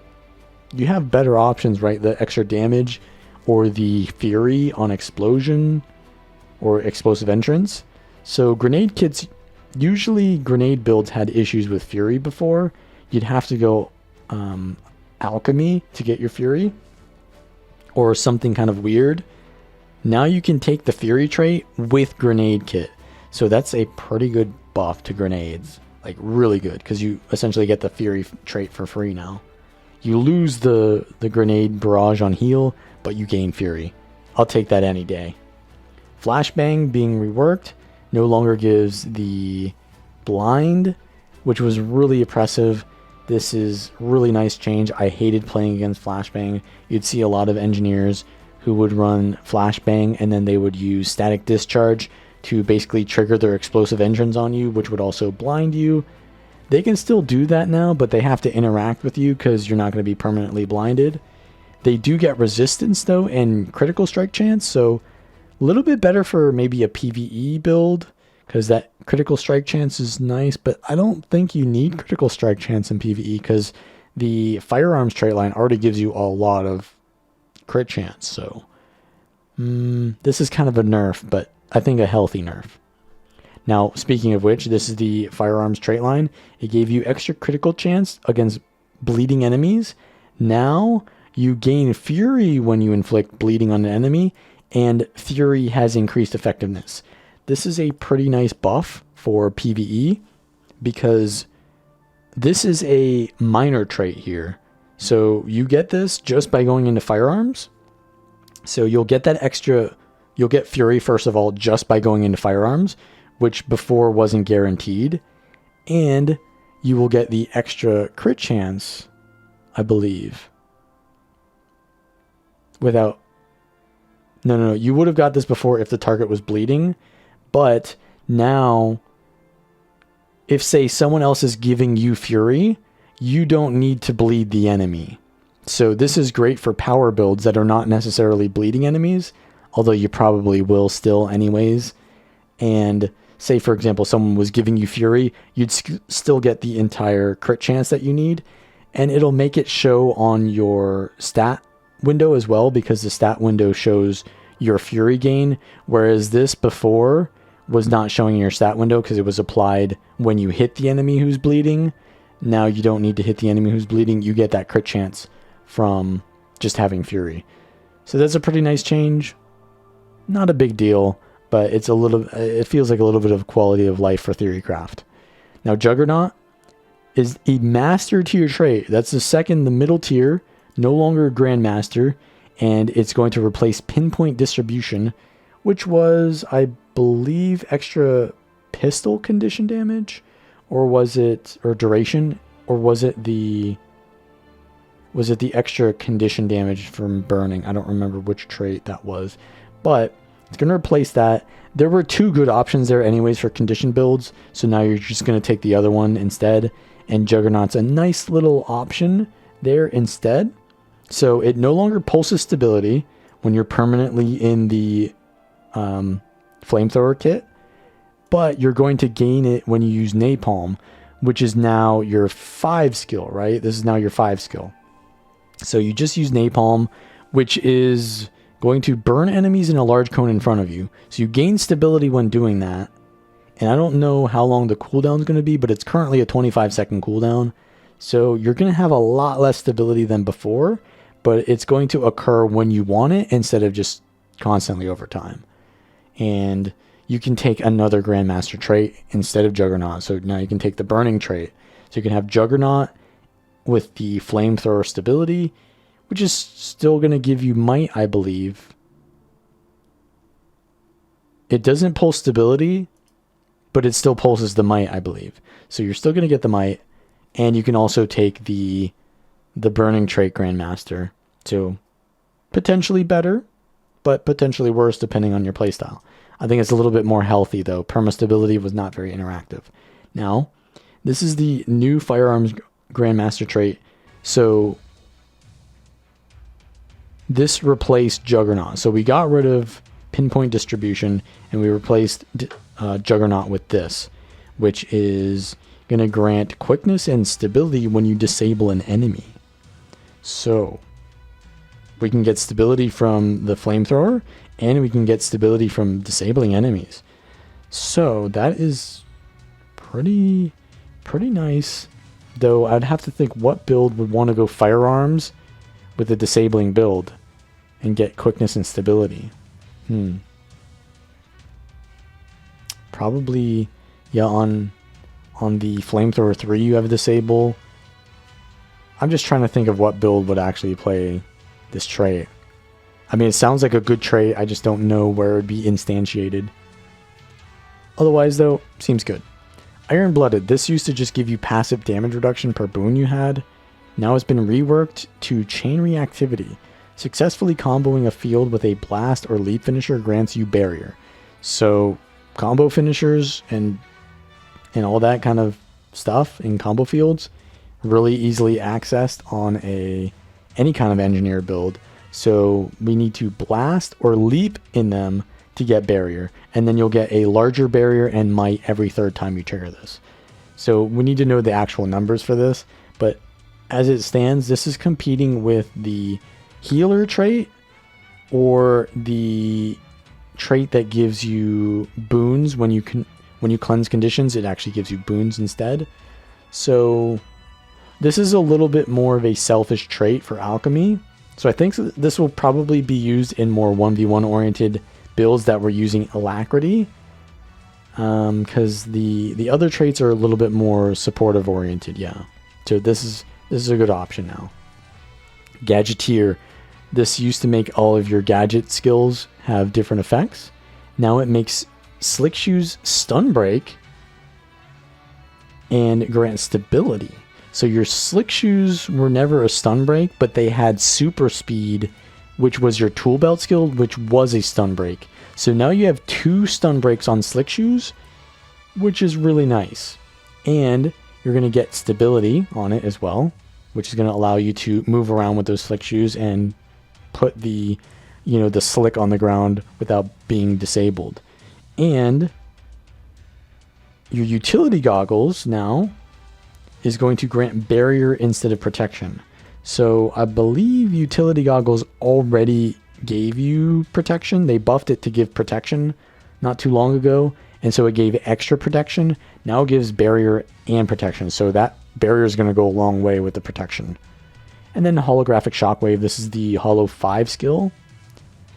you have better options, right? The extra damage or the fury on explosion or explosive entrance. So grenade kits, usually grenade builds had issues with fury before. You'd have to go alchemy to get your fury or something kind of weird. Now you can take the fury trait with grenade kit. So that's a pretty good buff to grenades. Like really good, because you essentially get the fury trait for free now. You lose the grenade barrage on heal, but you gain fury. I'll take that any day. Flashbang being reworked no longer gives the blind, which was really oppressive. This is really nice change. I hated playing against flashbang. You'd see a lot of engineers who would run flashbang and then they would use static discharge to basically trigger their explosive engines on you, which would also blind you. They can still do that now, but they have to interact with you because you're not going to be permanently blinded. They do get resistance though and critical strike chance, so a little bit better for maybe a PvE build, because that critical strike chance is nice, but I don't think you need critical strike chance in PvE because the firearms trait line already gives you a lot of crit chance. So this is kind of a nerf, but I think a healthy nerf. Now, speaking of which, this is the firearms trait line. It gave you extra critical chance against bleeding enemies. Now you gain fury when you inflict bleeding on an enemy, and fury has increased effectiveness. This is a pretty nice buff for PvE because this is a minor trait here. So you get this just by going into firearms. So you'll get that extra, you'll get fury first of all just by going into firearms, which before wasn't guaranteed. And you will get the extra crit chance, I believe. Without, no, you would have got this before if the target was bleeding. But now, if say someone else is giving you fury, you don't need to bleed the enemy. So this is great for power builds that are not necessarily bleeding enemies, although you probably will still anyways. And say, for example, someone was giving you fury, you'd still get the entire crit chance that you need. And it'll make it show on your stat window as well, because the stat window shows your fury gain, whereas this before was not showing your stat window because it was applied when you hit the enemy who's bleeding. Now you don't need to hit the enemy who's bleeding. You get that crit chance from just having fury. So that's a pretty nice change. Not a big deal, but it's a little, it feels like a little bit of quality of life for Theorycraft. Now Juggernaut is a master tier trait. That's the middle tier, no longer Grandmaster, and it's going to replace pinpoint distribution, which was, I believe, extra pistol condition damage, or was it, or duration, or was it the extra condition damage from burning? I don't remember which trait that was, but it's going to replace that. There were two good options there anyways for condition builds, so now you're just going to take the other one instead, and Juggernaut's a nice little option there instead. So it no longer pulses stability when you're permanently in the flamethrower kit, but you're going to gain it when you use napalm, which is now your 5 skill, right? This is now your 5 skill. So you just use napalm, which is going to burn enemies in a large cone in front of you. So you gain stability when doing that. And I don't know how long the cooldown is going to be, but it's currently a 25-second cooldown. So you're going to have a lot less stability than before, but it's going to occur when you want it instead of just constantly over time. And you can take another Grandmaster trait instead of Juggernaut. So now you can take the burning trait. So you can have Juggernaut with the flamethrower stability, which is still going to give you might, I believe. It doesn't pulse stability, but it still pulses the might, I believe. So you're still going to get the might, and you can also take the burning trait Grandmaster. So potentially better, but potentially worse depending on your playstyle. I think it's a little bit more healthy though. Perma-stability was not very interactive. Now, this is the new firearms Grandmaster trait. So this replaced Juggernaut. So we got rid of pinpoint distribution and we replaced Juggernaut with this, which is going to grant quickness and stability when you disable an enemy. So we can get stability from the flamethrower and we can get stability from disabling enemies. So that is pretty nice. Though I'd have to think what build would want to go firearms with a disabling build and get quickness and stability. Probably, yeah, on the flamethrower 3 you have a disable. I'm just trying to think of what build would actually play this trait. I mean, it sounds like a good trait. I just don't know where it would be instantiated. Otherwise, though, seems good. Iron-Blooded. This used to just give you passive damage reduction per boon you had. Now it's been reworked to chain reactivity. Successfully comboing a field with a blast or leap finisher grants you barrier. So combo finishers and all that kind of stuff in combo fields really easily accessed on any kind of engineer build. So we need to blast or leap in them to get barrier, and then you'll get a larger barrier and might every third time you trigger this. So we need to know the actual numbers for this, but as it stands, this is competing with the healer trait or the trait that gives you boons when you cleanse conditions. It actually gives you boons instead. So this is a little bit more of a selfish trait for alchemy. So I think this will probably be used in more 1v1 oriented builds that were using alacrity, because the other traits are a little bit more supportive oriented. Yeah, so this is a good option now. Gadgeteer. This used to make all of your gadget skills have different effects. Now it makes Slick Shoes stun break and grant stability. So your Slick Shoes were never a stun break, but they had super speed, which was your tool belt skill, which was a stun break. So now you have 2 stun breaks on Slick Shoes, which is really nice. And you're going to get stability on it as well, which is going to allow you to move around with those Slick Shoes and put the slick on the ground without being disabled. And your utility goggles now is going to grant barrier instead of protection. So I believe utility goggles already gave you protection. They buffed it to give protection not too long ago, and so it gave extra protection. Now it gives barrier and protection, so that barrier is going to go a long way with the protection. And then holographic shockwave. This is the Holo 5 skill.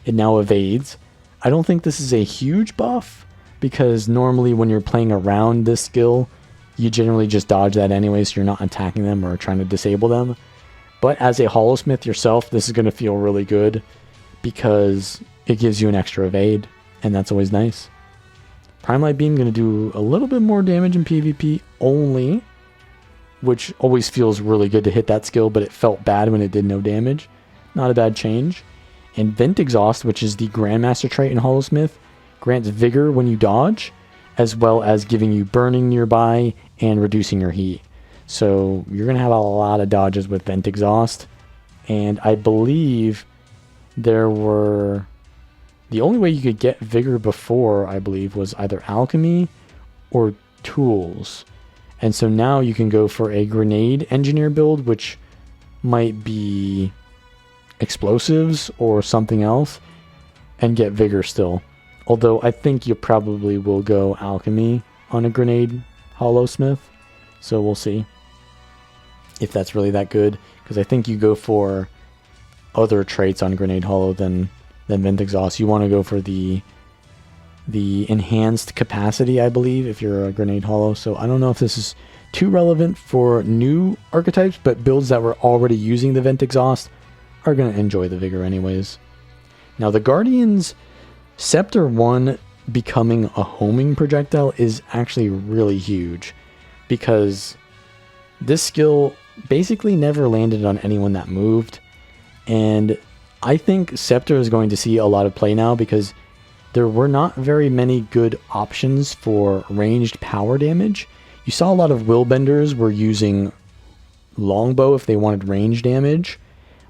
It now evades. I don't think this is a huge buff, because normally when you're playing around this skill, you generally just dodge that anyway, so you're not attacking them or trying to disable them. But as a Holosmith yourself, this is going to feel really good because it gives you an extra evade, and that's always nice. Prime Light Beam going to do a little bit more damage in PvP only, which always feels really good to hit that skill, but it felt bad when it did no damage. Not a bad change. And Vent Exhaust, which is the Grandmaster trait in Holosmith, grants vigor when you dodge, as well as giving you burning nearby and reducing your heat. So you're going to have a lot of dodges with Vent Exhaust. And I believe there were... The only way you could get vigor before, I believe, was either alchemy or tools. And so now you can go for a grenade engineer build, which might be explosives or something else, and get vigor still. Although I think you probably will go alchemy on a grenade Holosmith. So we'll see if that's really that good, because I think you go for other traits on grenade holo than Vent Exhaust. You want to go for the enhanced capacity, I believe, if you're a grenade holo. So I don't know if this is too relevant for new archetypes, but builds that were already using the Vent Exhaust are going to enjoy the vigor anyways. Now the Guardian's Scepter 1 becoming a homing projectile is actually really huge, because this skill basically never landed on anyone that moved, and I think Scepter is going to see a lot of play now because there were not very many good options for ranged power damage. You saw a lot of Willbenders were using Longbow if they wanted range damage,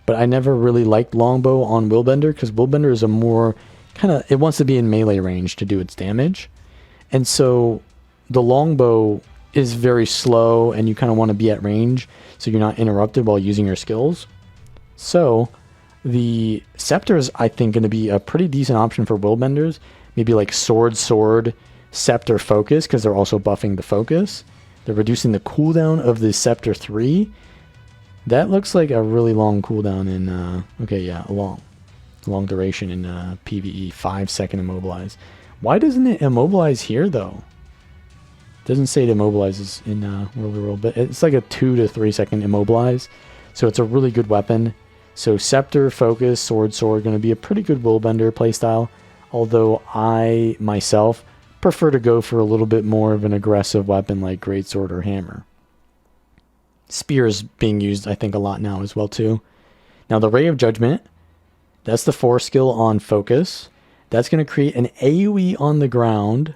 but I never really liked Longbow on Willbender because Willbender is a more kind of, it wants to be in melee range to do its damage. And so the Longbow is very slow and you kind of want to be at range so you're not interrupted while using your skills. So the Scepter is, I think, going to be a pretty decent option for Willbenders. Maybe like Sword, Scepter, Focus, because they're also buffing the Focus. They're reducing the cooldown of the Scepter 3. That looks like a really long cooldown in, okay, yeah, a long duration in PvE, 5-second immobilize. Why doesn't it immobilize here, though? It doesn't say it immobilizes in World of World, but it's like a 2 to 3 second immobilize. So it's a really good weapon. So Scepter, Focus, Sword, going to be a pretty good Willbender playstyle. Although I, myself, prefer to go for a little bit more of an aggressive weapon like Greatsword or Hammer. Spear is being used, I think, a lot now as well, too. Now, the Ray of Judgment, that's the 4 skill on Focus. That's going to create an AoE on the ground.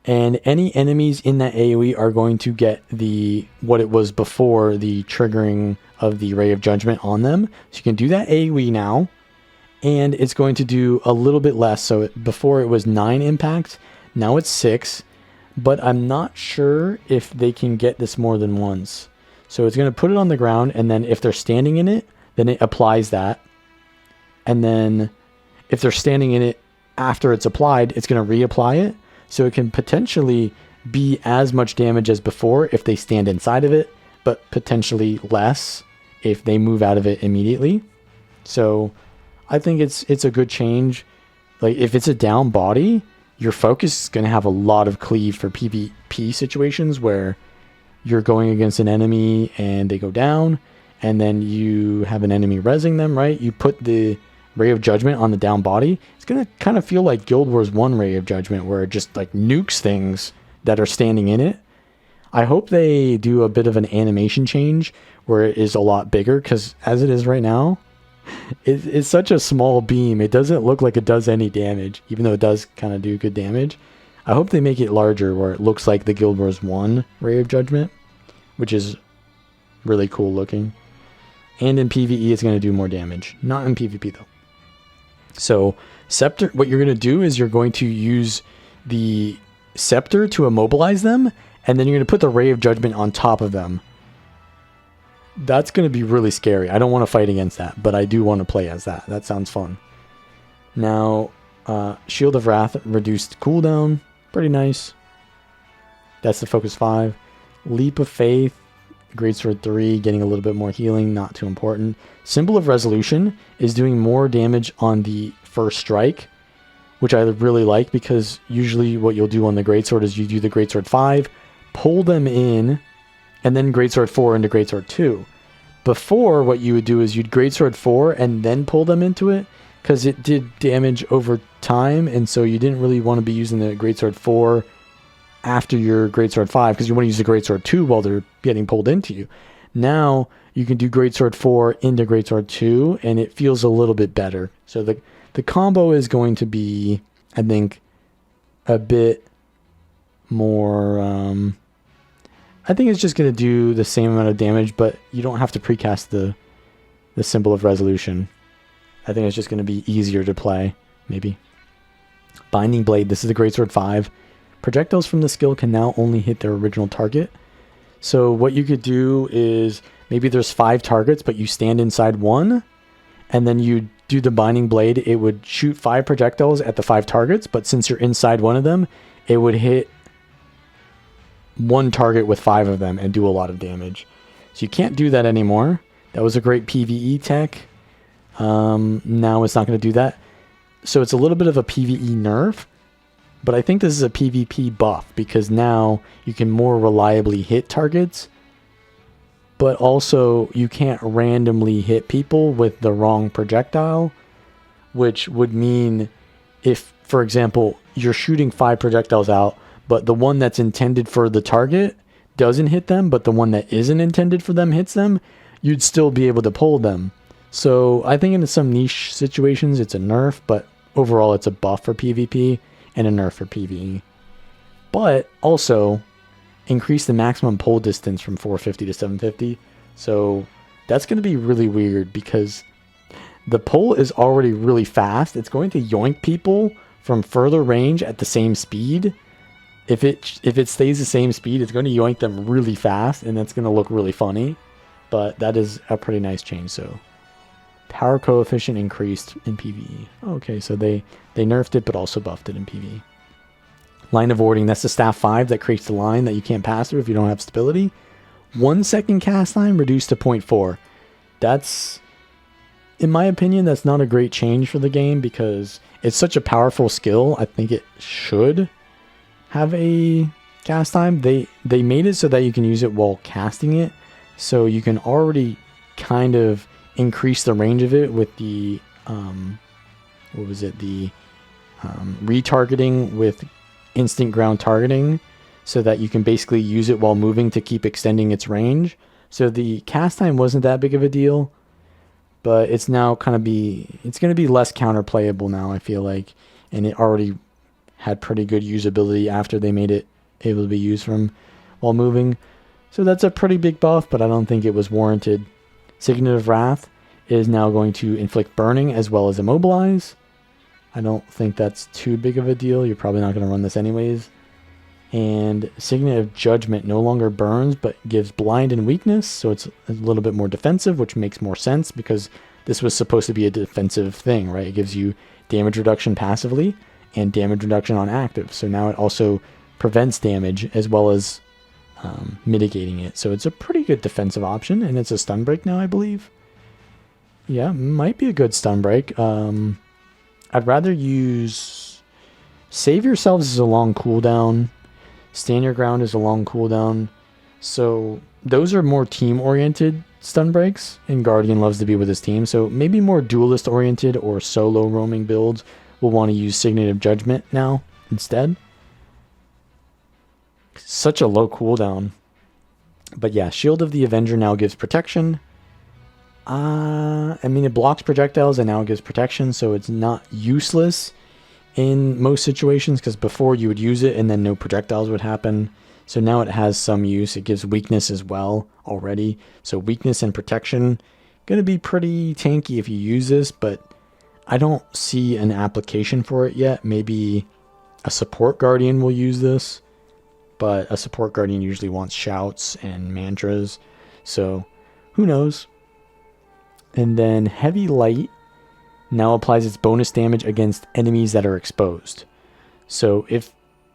And any enemies in that AoE are going to get what it was before, the triggering of the Ray of Judgment on them. So you can do that AoE now. And it's going to do a little bit less. So before it was 9 impacts. Now it's 6. But I'm not sure if they can get this more than once. So it's going to put it on the ground. And then if they're standing in it, then it applies that. And then if they're standing in it after it's applied, it's going to reapply it. So it can potentially be as much damage as before if they stand inside of it, but potentially less if they move out of it immediately. So I think it's a good change. Like if it's a down body, your Focus is going to have a lot of cleave for PvP situations where you're going against an enemy and they go down and then you have an enemy rezzing them, right? You put the Ray of Judgment on the down body. It's going to kind of feel like Guild Wars 1 Ray of Judgment where it just like nukes things that are standing in it. I hope they do a bit of an animation change where it is a lot bigger because as it is right now, it's such a small beam. It doesn't look like it does any damage, even though it does kind of do good damage. I hope they make it larger where it looks like the Guild Wars 1 Ray of Judgment, which is really cool looking. And in PvE, it's going to do more damage. Not in PvP, though. So Scepter, what you're going to do is you're going to use the Scepter to immobilize them, and then you're going to put the Ray of Judgment on top of them. That's going to be really scary. I don't want to fight against that, but I do want to play as that. That sounds fun. Now, Shield of Wrath, reduced cooldown. Pretty nice. That's the Focus 5. Leap of Faith, Greatsword 3, getting a little bit more healing, not too important. Symbol of Resolution is doing more damage on the first strike, which I really like because usually what you'll do on the Greatsword is you do the Greatsword 5, pull them in, and then Greatsword 4 into Greatsword 2. Before, what you would do is you'd Greatsword 4 and then pull them into it because it did damage over time, and so you didn't really want to be using the Greatsword 4 after your Greatsword 5 because you want to use the Greatsword 2 while they're getting pulled into you. Now you can do Greatsword 4 into Greatsword 2 and it feels a little bit better. So the combo is going to be, I think, a bit more... I think it's just going to do the same amount of damage, but you don't have to precast the Symbol of Resolution. I think it's just going to be easier to play, maybe. Binding Blade, this is the Greatsword 5. Projectiles from the skill can now only hit their original target. So what you could do is maybe there's 5 targets, but you stand inside one, and then you do the Binding Blade. It would shoot 5 projectiles at the 5 targets, but since you're inside one of them, it would hit one target with 5 of them and do a lot of damage. So you can't do that anymore. That was a great PvE tech. Now it's not going to do that. So it's a little bit of a PvE nerf, but I think this is a PvP buff because now you can more reliably hit targets, but also you can't randomly hit people with the wrong projectile, which would mean if, for example, you're shooting 5 projectiles out, but the one that's intended for the target doesn't hit them, but the one that isn't intended for them hits them, you'd still be able to pull them. So I think in some niche situations it's a nerf, but overall it's a buff for PvP and a nerf for PvE. But also increase the maximum pull distance from 450 to 750. So that's going to be really weird because the pull is already really fast. It's going to yoink people from further range at the same speed. If it stays the same speed, it's going to yoink them really fast, and that's going to look really funny. But that is a pretty nice change. So power coefficient increased in PvE. Okay, so they nerfed it, but also buffed it in PvE. Line of warding, that's the staff 5 that creates the line that you can't pass through if you don't have stability. 1 second cast time reduced to 0.4. That's, in my opinion, that's not a great change for the game because it's such a powerful skill. I think it should have a cast time. They made it so that you can use it while casting it, so you can already kind of increase the range of it with the retargeting with instant ground targeting, so that you can basically use it while moving to keep extending its range. So the cast time wasn't that big of a deal, but it's now going to be less counterplayable now, I feel like, and it already had pretty good usability after they made it able to be used from while moving. So that's a pretty big buff, but I don't think it was warranted. Signet of Wrath is now going to inflict burning as well as immobilize. I don't think that's too big of a deal. You're probably not going to run this anyways. And Signet of Judgment no longer burns, but gives blind and weakness, so it's a little bit more defensive, which makes more sense because this was supposed to be a defensive thing, right? It gives you damage reduction passively and damage reduction on active. So now it also prevents damage as well as mitigating it. So it's a pretty good defensive option, and it's a stun break now, I believe. Yeah, might be a good stun break. I'd rather use Save Yourselves as a long cooldown. Stand Your Ground is a long cooldown. So those are more team-oriented stun breaks, and Guardian loves to be with his team. So maybe more duelist-oriented or solo roaming builds will want to use Signet of Judgment now instead. Such a low cooldown. But yeah, Shield of the Avenger now gives protection. I mean, it blocks projectiles and now it gives protection, so it's not useless in most situations, because before you would use it and then no projectiles would happen. So now it has some use. It gives weakness as well already. So weakness and protection, going to be pretty tanky if you use this, but I don't see an application for it yet. Maybe a support guardian will use this, but a support guardian usually wants shouts and mantras, so who knows. And then Heavy Light now applies its bonus damage against enemies that are exposed. So if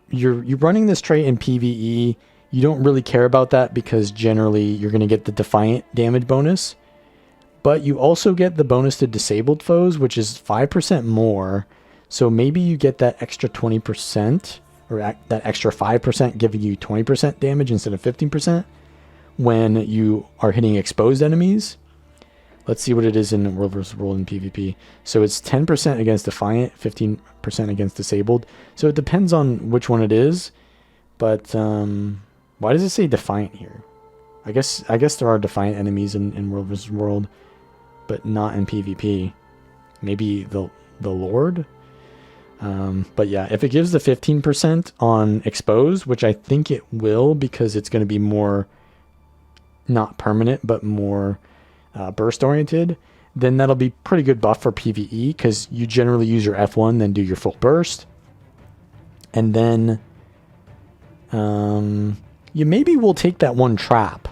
you're running this trait in PvE, you don't really care about that because generally you're going to get the Defiant damage bonus. But you also get the bonus to disabled foes, which is 5% more. So maybe you get that extra 20%, or that extra 5% giving you 20% damage instead of 15% when you are hitting exposed enemies. Let's see what it is in World vs. World in PvP. So it's 10% against Defiant, 15% against Disabled. So it depends on which one it is. But why does it say Defiant here? I guess there are Defiant enemies in World vs. World, but not in PvP. Maybe the Lord? But yeah, if it gives the 15% on Exposed, which I think it will because it's going to be more, not permanent, but more burst oriented, then that'll be pretty good buff for PvE because you generally use your F1 then do your full burst, and then you maybe will take that one trap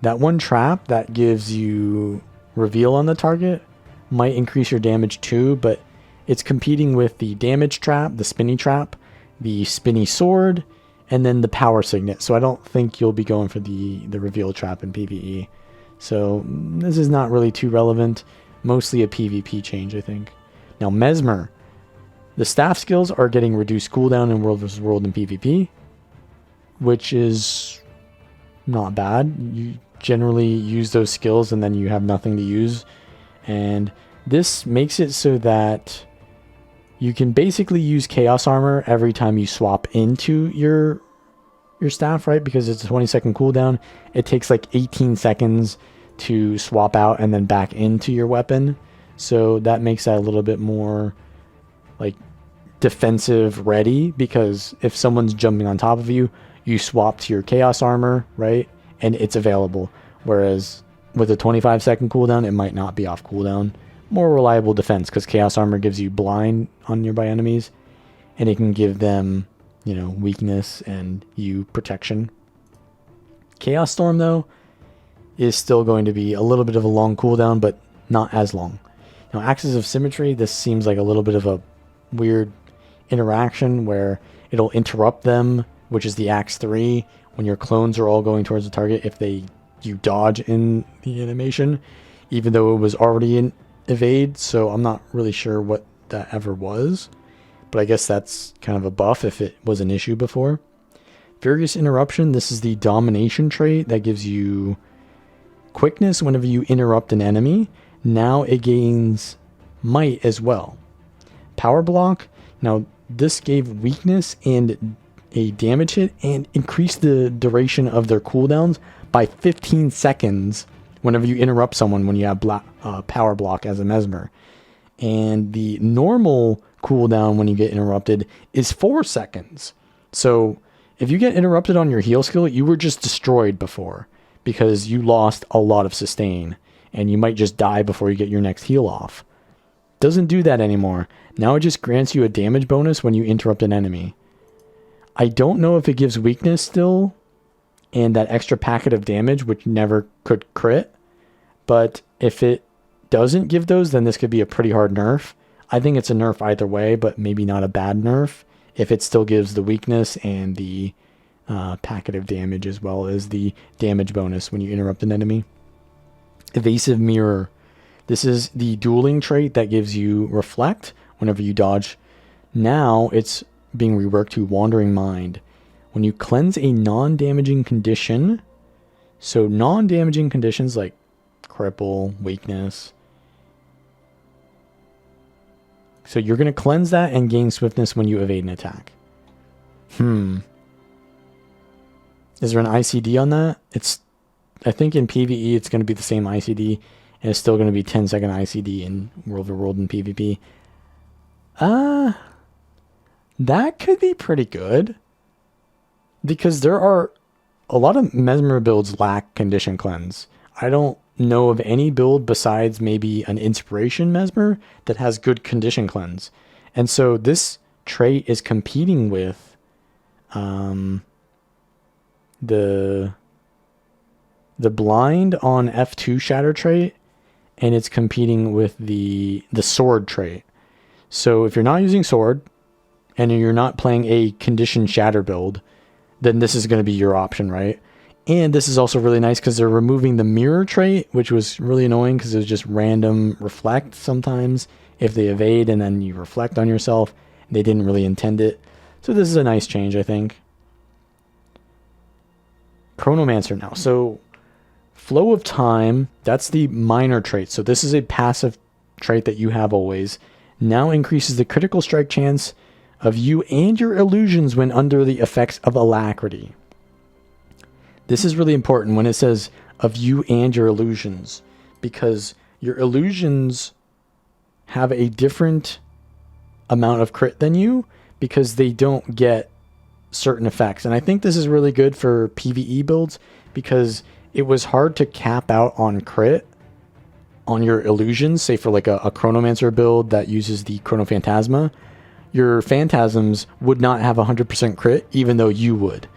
that gives you reveal on the target, might increase your damage too, but it's competing with the damage trap, the spinny trap, the spinny sword, and then the power signet. So I don't think you'll be going for the reveal trap in PvE. So this is not really too relevant. Mostly a PvP change, I think. Now Mesmer. The staff skills are getting reduced cooldown in World vs. World in PvP, which is not bad. You generally use those skills and then you have nothing to use. And this makes it so that you can basically use Chaos Armor every time you swap into your staff, right? Because it's a 20-second cooldown. It takes like 18 seconds to swap out and then back into your weapon. So that makes that a little bit more like defensive ready, because if someone's jumping on top of you, you swap to your chaos armor, right? And it's available. Whereas with a 25-second cooldown, it might not be off cooldown. More reliable defense, because chaos armor gives you blind on nearby enemies, and it can give them, you know, weakness and you protection. Chaos Storm, though, is still going to be a little bit of a long cooldown, but not as long. Now, Axis of Symmetry, this seems like a little bit of a weird interaction where it'll interrupt them, which is the Axe 3, when your clones are all going towards the target if you dodge in the animation, even though it was already in evade. So I'm not really sure what that ever was, but I guess that's kind of a buff if it was an issue before. Furious Interruption, this is the domination trait that gives you quickness whenever you interrupt an enemy. Now it gains might as well. Power Block, now this gave weakness and a damage hit and increased the duration of their cooldowns by 15 seconds whenever you interrupt someone when you have Power Block as a Mesmer. And the normal cooldown when you get interrupted is 4 seconds. So if you get interrupted on your heal skill, you were just destroyed before because you lost a lot of sustain and you might just die before you get your next heal off. Doesn't do that anymore. Now it just grants you a damage bonus when you interrupt an enemy. I don't know if it gives weakness still and that extra packet of damage, which never could crit. But if it doesn't give those, then this could be a pretty hard nerf. I think it's a nerf either way, but maybe not a bad nerf if it still gives the weakness and the packet of damage as well as the damage bonus when you interrupt an enemy. Evasive Mirror. This is the dueling trait that gives you reflect whenever you dodge. Now it's being reworked to Wandering Mind. When you cleanse a non-damaging condition, so non-damaging conditions like cripple, weakness, so you're going to cleanse that and gain swiftness when you evade an attack. Is there an ICD on that? I think in PvE it's going to be the same ICD, and it's still going to be 10-second ICD in World of World and PvP. That could be pretty good, because there are a lot of Mesmer builds lack condition cleanse. I don't know of any build besides maybe an Inspiration Mesmer that has good condition cleanse. And so this trait is competing with the blind on F2 shatter trait, and it's competing with the sword trait. So if you're not using sword and you're not playing a condition shatter build, then this is going to be your option, right? And this is also really nice because they're removing the mirror trait, which was really annoying because it was just random reflect sometimes if they evade and then you reflect on yourself. They didn't really intend it. So this is a nice change, I think. Chronomancer now. So Flow of Time, that's the minor trait. So this is a passive trait that you have always. Now increases the critical strike chance of you and your illusions when under the effects of Alacrity. This is really important when it says of you and your illusions, because your illusions have a different amount of crit than you because they don't get certain effects. And I think this is really good for PvE builds because it was hard to cap out on crit on your illusions, say for like a Chronomancer build that uses the Chronophantasma. Your phantasms would not have 100% crit, even though you would,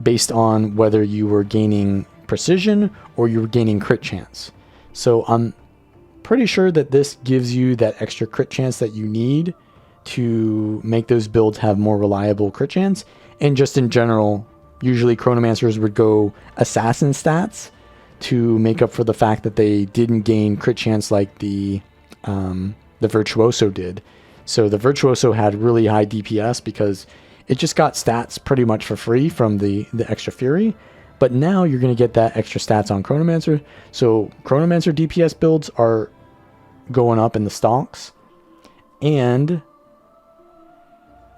based on whether you were gaining precision or you were gaining crit chance. So I'm pretty sure that this gives you that extra crit chance that you need to make those builds have more reliable crit chance. And just in general, usually Chronomancers would go assassin stats to make up for the fact that they didn't gain crit chance like the Virtuoso did. So the Virtuoso had really high DPS because it just got stats pretty much for free from the extra Fury. But now you're going to get that extra stats on Chronomancer. So Chronomancer DPS builds are going up in the stocks. And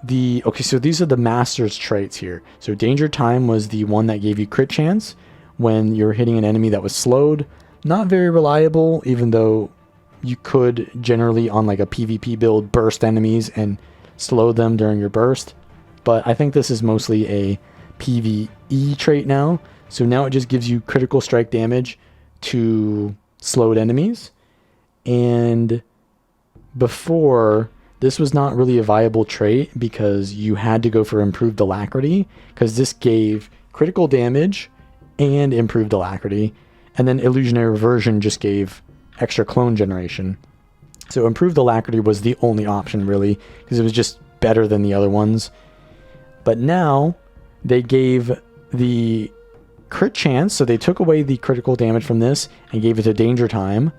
so these are the Master's traits here. So Danger Time was the one that gave you crit chance when you're hitting an enemy that was slowed. Not very reliable, even though you could generally on like a PvP build burst enemies and slow them during your burst. But I think this is mostly a PvE trait now. So now it just gives you critical strike damage to slowed enemies. And before, this was not really a viable trait because you had to go for improved alacrity, because this gave critical damage and improved alacrity. And then illusionary reversion just gave extra clone generation. So improved alacrity was the only option really, because it was just better than the other ones. But now they gave the crit chance, so they took away the critical damage from this and gave it to danger time.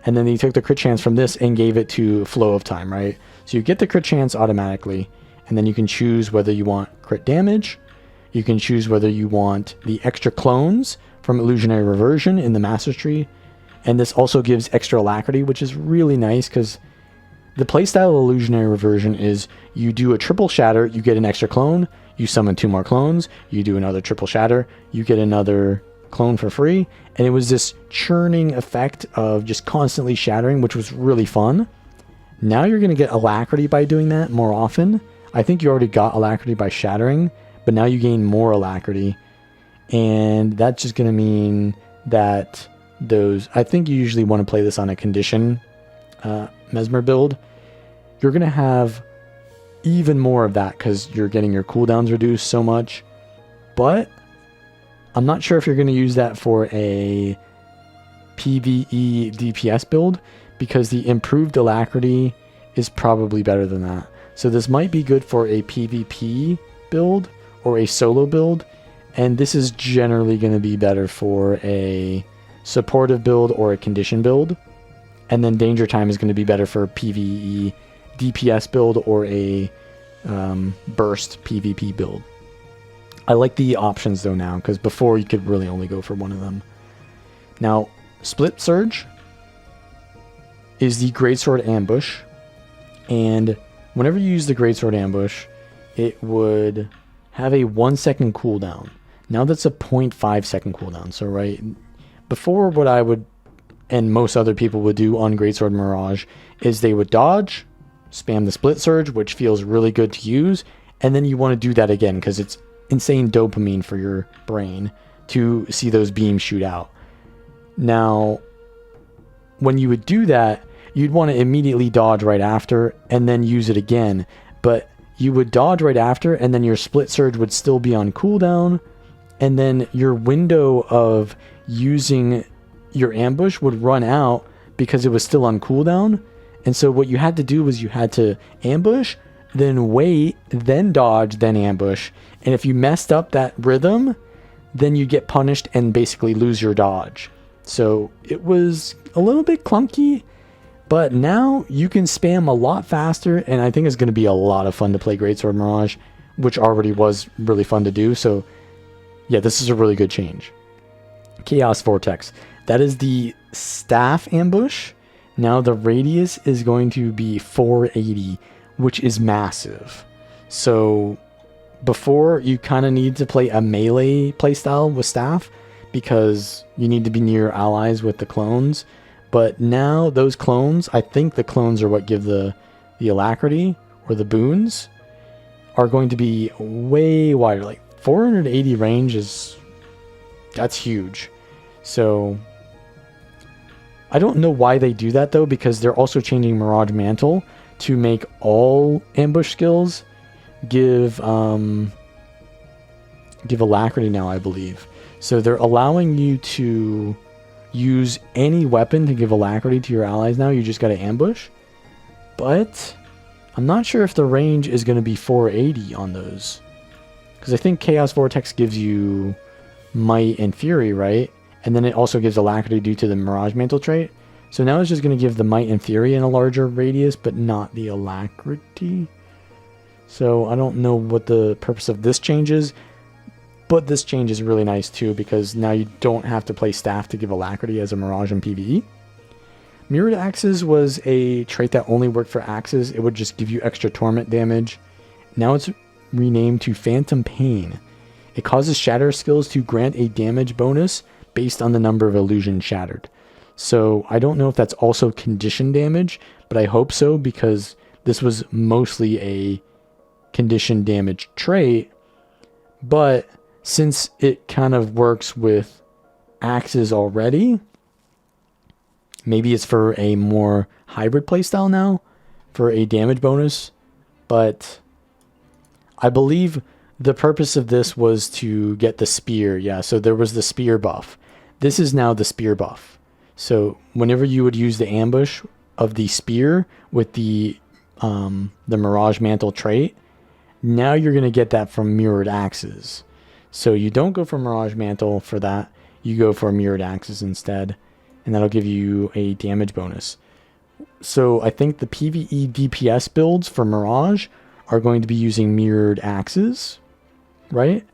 And then they took the crit chance from this and gave it to flow of time, right? So you get the crit chance automatically, and then you can choose whether you want crit damage. You can choose whether you want the extra clones from illusionary reversion in the master's tree. And this also gives extra alacrity, which is really nice because the playstyle of illusionary reversion is you do a triple shatter, you get an extra clone, you summon 2 more clones, you do another triple shatter, you get another clone for free. And it was this churning effect of just constantly shattering, which was really fun. Now you're going to get alacrity by doing that more often. I think you already got alacrity by shattering, but now you gain more alacrity. And that's just going to mean that those, I think you usually want to play this on a condition Mesmer build. You're going to have even more of that because you're getting your cooldowns reduced so much. But I'm not sure if you're going to use that for a PvE DPS build, because the improved alacrity is probably better than that. So this might be good for a PvP build or a solo build, and this is generally going to be better for a supportive build or a condition build. And then danger time is going to be better for a PvE DPS build or a burst PvP build. I like the options though now, because before you could really only go for one of them. Now, Split Surge is the Greatsword Ambush, and whenever you use the Greatsword Ambush, it would have a 1 second cooldown. Now that's a 0.5 second cooldown. So right before, what I would and most other people would do on Greatsword Mirage is they would dodge, spam the Split Surge, which feels really good to use, and then you want to do that again because it's insane dopamine for your brain to see those beams shoot out. Now, when you would do that, you'd want to immediately dodge right after and then use it again. But you would dodge right after, and then your Split Surge would still be on cooldown, and then your window of using your ambush would run out because it was still on cooldown. And so what you had to do was you had to ambush, then wait, then dodge, then ambush. And if you messed up that rhythm, then you get punished and basically lose your dodge. So it was a little bit clunky, but now you can spam a lot faster, and I think it's going to be a lot of fun to play Greatsword Mirage, which already was really fun to do. So yeah, this is a really good change. Chaos Vortex. That is the staff ambush. Now the radius is going to be 480, which is massive. So before, you kind of need to play a melee playstyle with staff because you need to be near allies with the clones. But now those clones, I think the clones are what give the alacrity or the boons, are going to be way wider. Like 480 range that's huge. So I don't know why they do that though, because they're also changing Mirage Mantle to make all ambush skills give alacrity now, I believe. So they're allowing you to use any weapon to give alacrity to your allies now. You just got to ambush. But I'm not sure if the range is going to be 480 on those, because I think Chaos Vortex gives you Might and Fury, right? And then it also gives alacrity due to the Mirage Mantle trait. So now it's just going to give the Might and Fury in a larger radius, but not the alacrity. So I don't know what the purpose of this change is, but this change is really nice too, because now you don't have to play staff to give alacrity as a Mirage in PvE. Mirrored Axes was a trait that only worked for axes. It would just give you extra torment damage. Now it's renamed to Phantom Pain. It causes shatter skills to grant a damage bonus based on the number of illusions shattered. So I don't know if that's also condition damage, but I hope so, because this was mostly a condition damage trait. But since it kind of works with axes already, maybe it's for a more hybrid playstyle now for a damage bonus. But I believe the purpose of this was to get the spear. Yeah, so there was the spear buff. This is now the spear buff. So whenever you would use the ambush of the spear with the Mirage Mantle trait, now you're going to get that from mirrored axes. So you don't go for Mirage Mantle for that. You go for mirrored axes instead, and that'll give you a damage bonus. So I think the PvE DPS builds for Mirage are going to be using mirrored axes, right?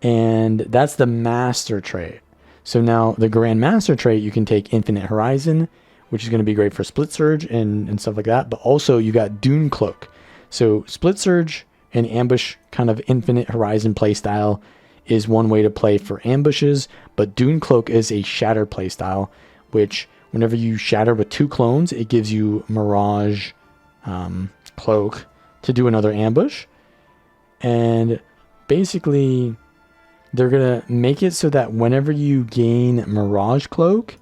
And that's the master trait. So now the Grand Master trait, you can take Infinite Horizon, which is going to be great for Split Surge and stuff like that. But also you got Dune Cloak. So Split Surge and Ambush kind of Infinite Horizon playstyle is one way to play for ambushes. But Dune Cloak is a Shatter playstyle, which whenever you shatter with 2 clones, it gives you Mirage Cloak to do another ambush. And basically they're going to make it so that whenever you gain Mirage Cloak,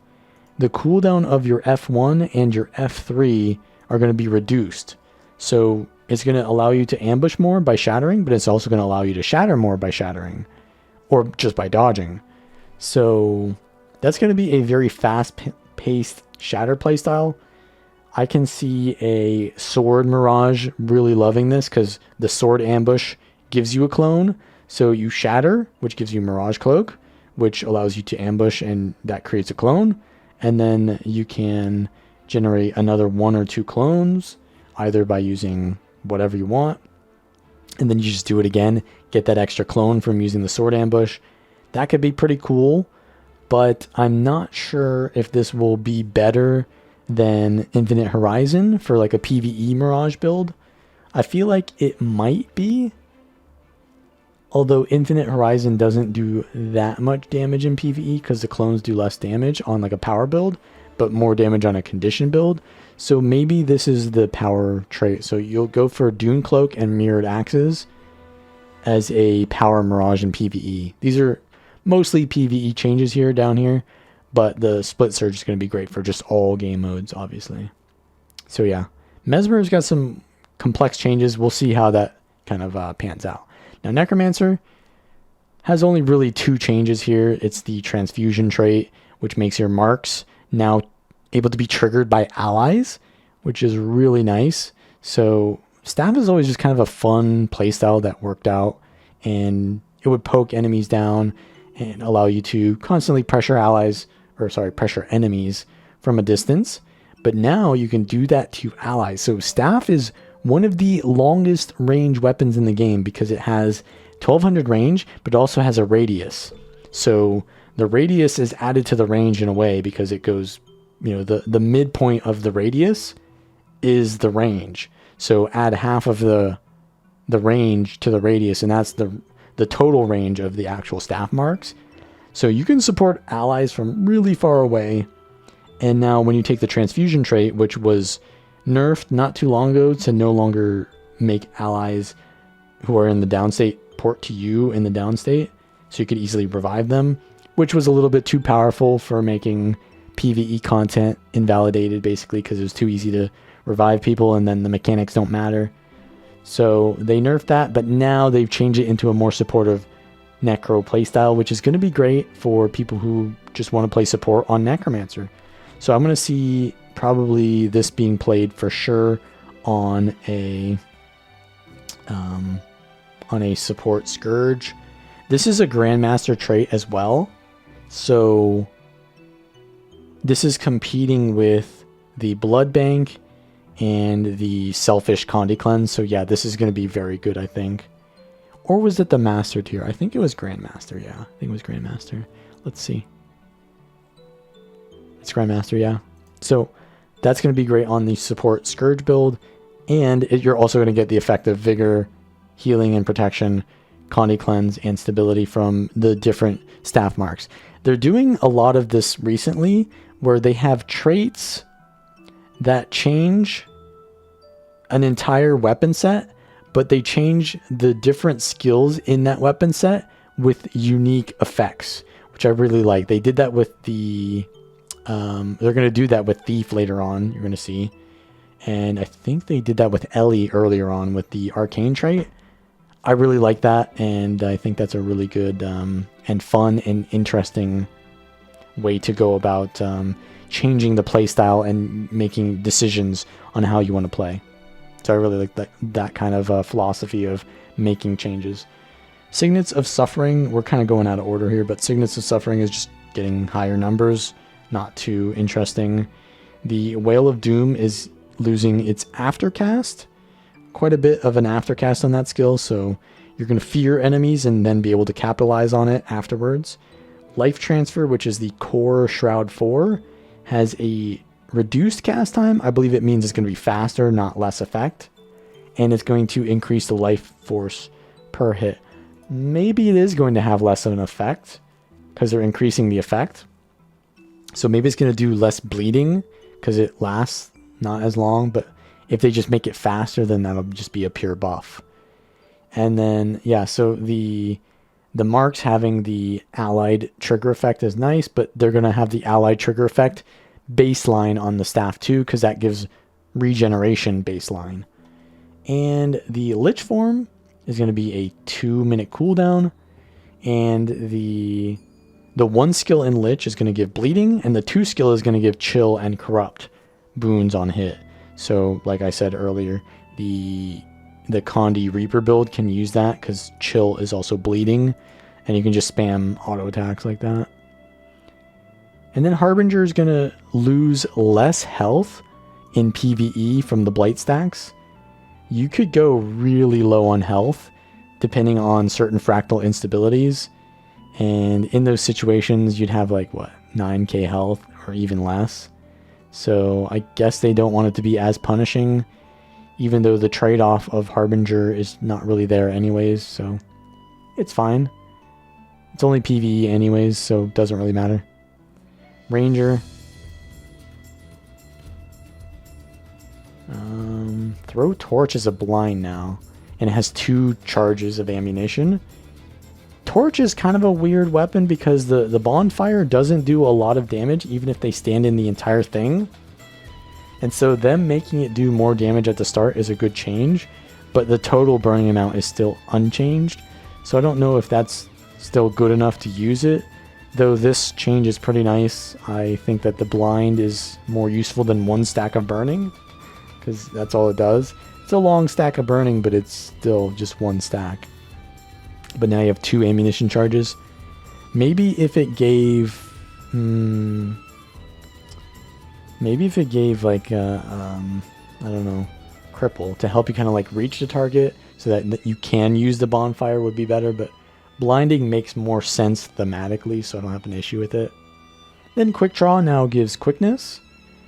the cooldown of your F1 and your F3 are going to be reduced. So it's going to allow you to ambush more by shattering, but it's also going to allow you to shatter more by shattering, or just by dodging. So that's going to be a very fast-paced shatter playstyle. I can see a Sword Mirage really loving this, because the Sword Ambush gives you a clone. So you shatter, which gives you Mirage Cloak, which allows you to ambush, and that creates a clone. And then you can generate another 1 or 2 clones, either by using whatever you want. And then you just do it again, get that extra clone from using the Sword Ambush. That could be pretty cool, but I'm not sure if this will be better than Infinite Horizon for like a PvE Mirage build. I feel like it might be, although Infinite Horizon doesn't do that much damage in PvE because the clones do less damage on like a power build, but more damage on a condition build. So maybe this is the power trait. So you'll go for Dune Cloak and Mirrored Axes as a power Mirage in PvE. These are mostly PvE changes here, down here, but the Split Surge is going to be great for just all game modes, obviously. So yeah, Mesmer's got some complex changes. We'll see how that kind of pans out. Now, Necromancer has only really 2 changes here. It's the Transfusion trait, which makes your marks now able to be triggered by allies, which is really nice. So Staff is always just kind of a fun playstyle that worked out, and it would poke enemies down and allow you to constantly pressure pressure enemies from a distance. But now you can do that to allies. So Staff is one of the longest range weapons in the game because it has 1200 range, but also has a radius. So the radius is added to the range in a way because it goes, the midpoint of the radius is the range. So add half of the range to the radius, and that's the total range of the actual staff marks. So you can support allies from really far away. And now when you take the Transfusion trait, which was nerfed not too long ago to no longer make allies who are in the downstate port to you in the downstate, so you could easily revive them, which was a little bit too powerful for making PvE content invalidated, basically, because it was too easy to revive people and then the mechanics don't matter. So they nerfed that, but now they've changed it into a more supportive Necro playstyle, which is going to be great for people who just want to play support on Necromancer. So I'm going to see probably this being played for sure on a support Scourge. This is a Grandmaster trait as well, so this is competing with the Blood Bank and the Selfish Condi Cleanse. So yeah, this is going to be very good, I think. Or was it the Master tier? I think it was Grandmaster. Yeah, I think it was Grandmaster. Let's see. It's Grandmaster, yeah. So that's going to be great on the support Scourge build. And you're also going to get the effect of Vigor, Healing, and Protection Conde Cleanse, and Stability from the different staff marks. They're doing a lot of this recently where they have traits that change an entire weapon set, but they change the different skills in that weapon set with unique effects, which I really like. They did that with the... they're going to do that with Thief later on, you're going to see. And I think they did that with Ellie earlier on with the Arcane trait. I really like that, and I think that's a really good and fun and interesting way to go about changing the playstyle and making decisions on how you want to play. So I really like that kind of philosophy of making changes. Signets of Suffering, we're kind of going out of order here, but Signets of Suffering is just getting higher numbers, not too interesting. The Whale of Doom is losing its aftercast, quite a bit of an aftercast on that skill, so you're going to fear enemies and then be able to capitalize on it afterwards. Life Transfer, which is the core Shroud 4, has a reduced cast time. I believe it means it's going to be faster, not less effect, and it's going to increase the life force per hit. Maybe it is going to have less of an effect because they're increasing the effect, so maybe it's going to do less bleeding because it lasts not as long, but if they just make it faster, then that'll just be a pure buff. And then, yeah, so the marks having the allied trigger effect is nice, but they're going to have the allied trigger effect baseline on the staff too, because that gives regeneration baseline. And the Lich form is going to be a 2-minute cooldown, and the 1 skill in Lich is going to give bleeding, and the 2 skill is going to give chill and corrupt boons on hit. So like I said earlier, the Conde Reaper build can use that because chill is also bleeding, and you can just spam auto attacks like that. And then Harbinger is going to lose less health in PvE from the Blight stacks. You could go really low on health depending on certain fractal instabilities, and in those situations you'd have like what, 9k health or even less. So I guess they don't want it to be as punishing, even though the trade-off of Harbinger is not really there anyways, so it's fine. It's only PvE anyways, so it doesn't really matter. Ranger. Throw Torch is a blind now, and it has 2 charges of ammunition. Torch is kind of a weird weapon because the bonfire doesn't do a lot of damage even if they stand in the entire thing. And so them making it do more damage at the start is a good change, but the total burning amount is still unchanged. So I don't know if that's still good enough to use it, though this change is pretty nice. I think that the blind is more useful than 1 stack of burning, because that's all it does. It's a long stack of burning, but it's still just 1 stack. But now you have 2 ammunition charges. Maybe if it gave... maybe if it gave like I don't know, cripple to help you kind of like reach the target so that you can use the bonfire would be better, but blinding makes more sense thematically, so I don't have an issue with it. Then quick draw now gives quickness.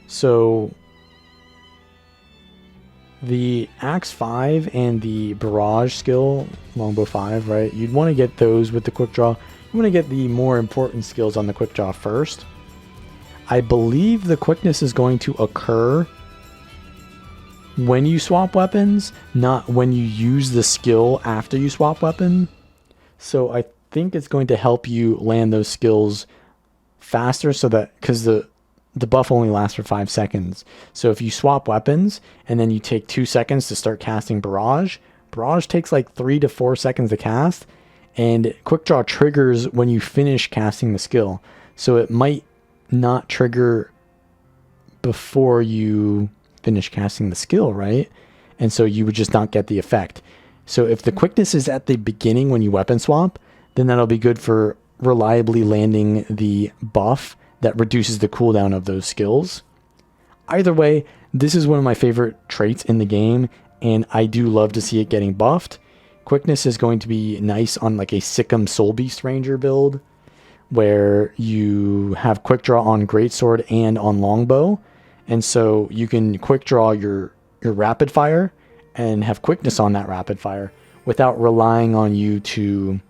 So the Axe 5 and the Barrage skill, Longbow 5, right? You'd want to get those with the quick draw. You want to get the more important skills on the quick draw first. I believe the quickness is going to occur when you swap weapons, not when you use the skill after you swap weapon. So I think it's going to help you land those skills faster, so that, because the buff only lasts for 5 seconds. So if you swap weapons and then you take 2 seconds to start casting Barrage takes like 3 to 4 seconds to cast, and quick draw triggers when you finish casting the skill. So it might not trigger before you finish casting the skill, right? And so you would just not get the effect. So if the quickness is at the beginning when you weapon swap, then that'll be good for reliably landing the buff that reduces the cooldown of those skills. Either way, this is one of my favorite traits in the game, and I do love to see it getting buffed. Quickness is going to be nice on like a Sikkim Soul Beast Ranger build, where you have quick draw on Greatsword and on Longbow, and so you can quick draw your rapid fire and have quickness on that rapid fire, without relying on you to,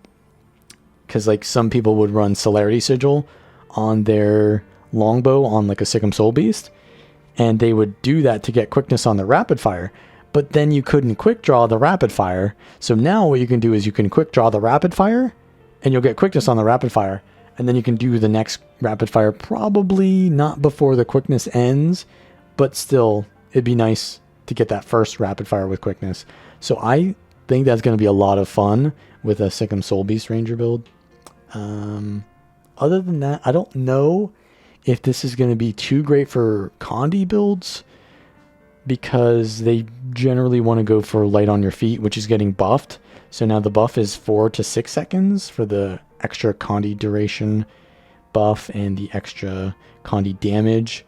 because like some people would run Celerity Sigil on their longbow on like a Sick'em Soul Beast, and they would do that to get quickness on the rapid fire, but then you couldn't quick draw the rapid fire. So now what you can do is you can quick draw the rapid fire and you'll get quickness on the rapid fire, and then you can do the next rapid fire probably not before the quickness ends, but still it'd be nice to get that first rapid fire with quickness. So I think that's going to be a lot of fun with a Sick'em Soul Beast Ranger build. Other than that, I don't know if this is going to be too great for Condi builds, because they generally want to go for light on your feet, which is getting buffed. So now the buff is 4 to 6 seconds for the extra Condi duration buff and the extra Condi damage.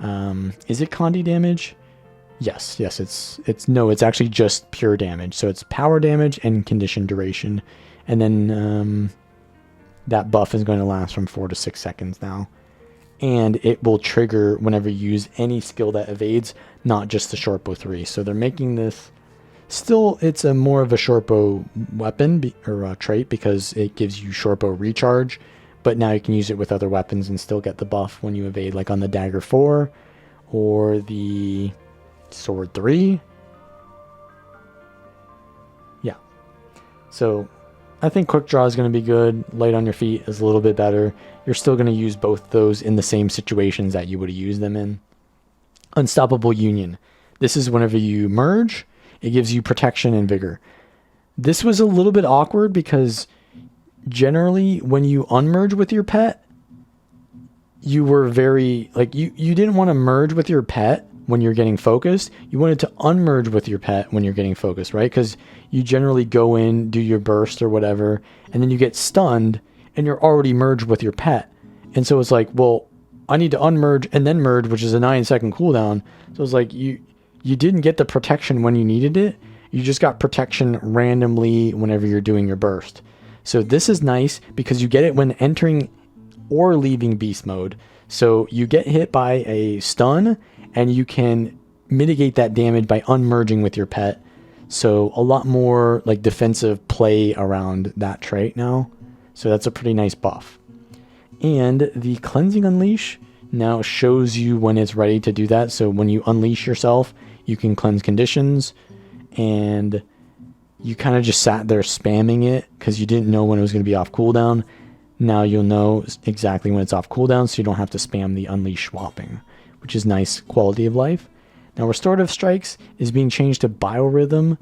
Is it Condi damage? Yes, it's actually just pure damage. So it's power damage and condition duration. And then that buff is going to last from 4 to 6 seconds now. And it will trigger whenever you use any skill that evades, not just the short bow 3. So they're making this still, it's a more of a short bow weapon or trait, because it gives you short bow recharge, but now you can use it with other weapons and still get the buff when you evade, like on the dagger 4 or the sword 3. Yeah. So I think quick draw is going to be good. Light on your feet is a little bit better. You're still going to use both those in the same situations that you would have used them in. Unstoppable Union. This is whenever you merge, it gives you protection and vigor. This was a little bit awkward because generally when you unmerge with your pet, you were very, like, you didn't want to merge with your pet when you're getting focused. You wanted to unmerge with your pet when you're getting focused, right? Because you generally go in, do your burst or whatever, and then you get stunned and you're already merged with your pet. And so it's like, well, I need to unmerge and then merge, which is a 9-second cooldown. So it's like you didn't get the protection when you needed it. You just got protection randomly whenever you're doing your burst. So this is nice because you get it when entering or leaving beast mode. So you get hit by a stun and you can mitigate that damage by unmerging with your pet. So a lot more like defensive play around that trait now. So that's a pretty nice buff. And the Cleansing Unleash now shows you when it's ready to do that. So when you unleash yourself, you can cleanse conditions, and you kind of just sat there spamming it because you didn't know when it was going to be off cooldown. Now you'll know exactly when it's off cooldown, so you don't have to spam the unleash swapping, which is nice quality of life. Now Restorative Strikes is being changed to Biorhythm.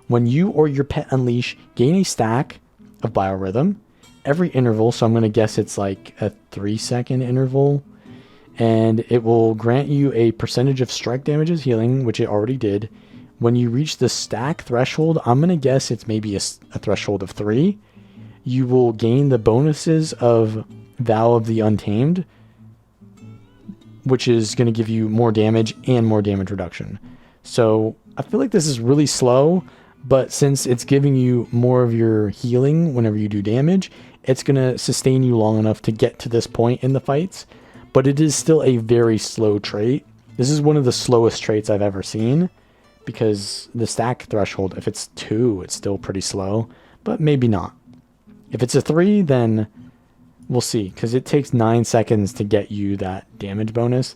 When you or your pet unleash, gain a stack of Biorhythm every interval, so I'm going to guess it's like a 3-second interval, and it will grant you a percentage of strike damages healing, which it already did. When you reach the stack threshold, I'm going to guess it's maybe a threshold of 3. You will gain the bonuses of Vow of the Untamed, which is going to give you more damage and more damage reduction. So I feel like this is really slow, but since it's giving you more of your healing whenever you do damage, it's going to sustain you long enough to get to this point in the fights. But it is still a very slow trait. This is one of the slowest traits I've ever seen, because the stack threshold, if it's 2, it's still pretty slow, but maybe not. If it's a 3, then we'll see, because it takes 9 seconds to get you that damage bonus,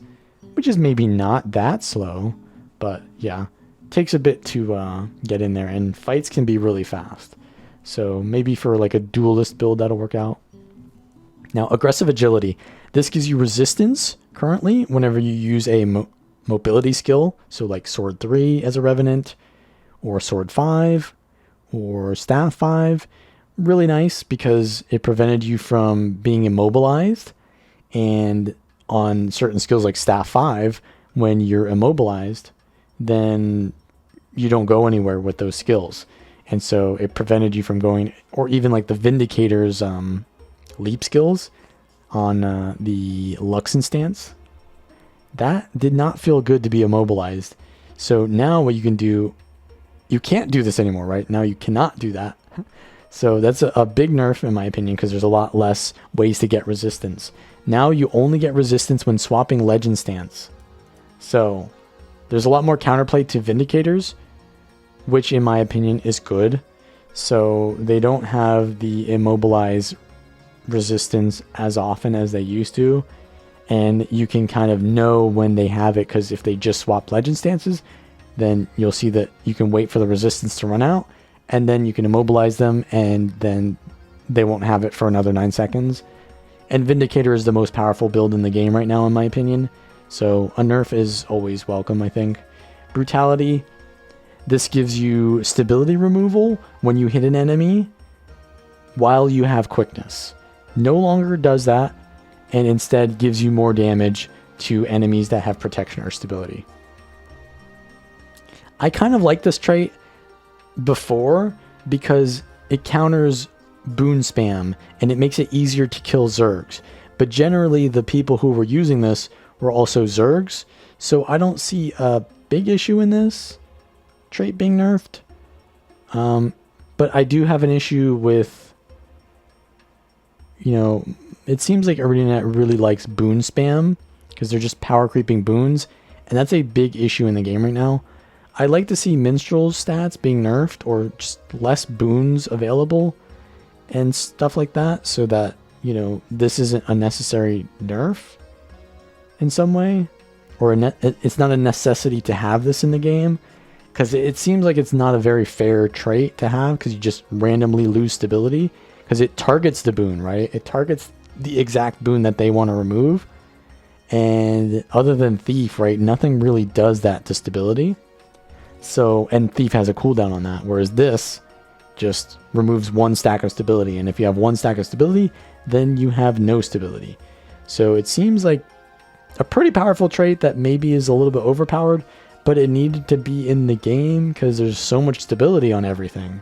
which is maybe not that slow, but yeah, takes a bit to get in there, and fights can be really fast. So maybe for like a duelist build, that'll work out. Now, Aggressive Agility. This gives you resistance currently whenever you use a mobility skill. So like Sword 3 as a Revenant, or Sword 5, or Staff 5. Really nice because it prevented you from being immobilized. And on certain skills like Staff 5, when you're immobilized, then you don't go anywhere with those skills. And so it prevented you from going, or even like the Vindicator's leap skills on the Luxon stance. That did not feel good to be immobilized. So now what you can do, you can't do this anymore, right? Now you cannot do that. So that's a big nerf in my opinion, because there's a lot less ways to get resistance. Now you only get resistance when swapping Legend stance. So there's a lot more counterplay to Vindicators, which in my opinion is good. So they don't have the immobilize resistance as often as they used to. And you can kind of know when they have it, because if they just swap legend stances, then you'll see that you can wait for the resistance to run out, and then you can immobilize them, and then they won't have it for another 9 seconds. And Vindicator is the most powerful build in the game right now, in my opinion. So a nerf is always welcome, I think. Brutality. This gives you stability removal when you hit an enemy while you have quickness. No longer does that, and instead gives you more damage to enemies that have protection or stability. I kind of like this trait before because it counters boon spam and it makes it easier to kill Zergs. But generally the people who were using this were also Zergs, so I don't see a big issue in this trait being nerfed. But I do have an issue with, you know, it seems like ArenaNet really likes boon spam because they're just power creeping boons, and that's a big issue in the game right now. I like to see Minstrel's stats being nerfed or just less boons available and stuff like that, so that, you know, this isn't a necessary nerf in some way, or it's not a necessity to have this in the game, because it seems like it's not a very fair trait to have, because you just randomly lose stability, because it targets the boon, right? It targets the exact boon that they want to remove, and other than Thief, right, nothing really does that to stability. So, and Thief has a cooldown on that, whereas this just removes 1 stack of stability, and if you have 1 stack of stability, then you have no stability. So it seems like a pretty powerful trait that maybe is a little bit overpowered, but it needed to be in the game because there's so much stability on everything.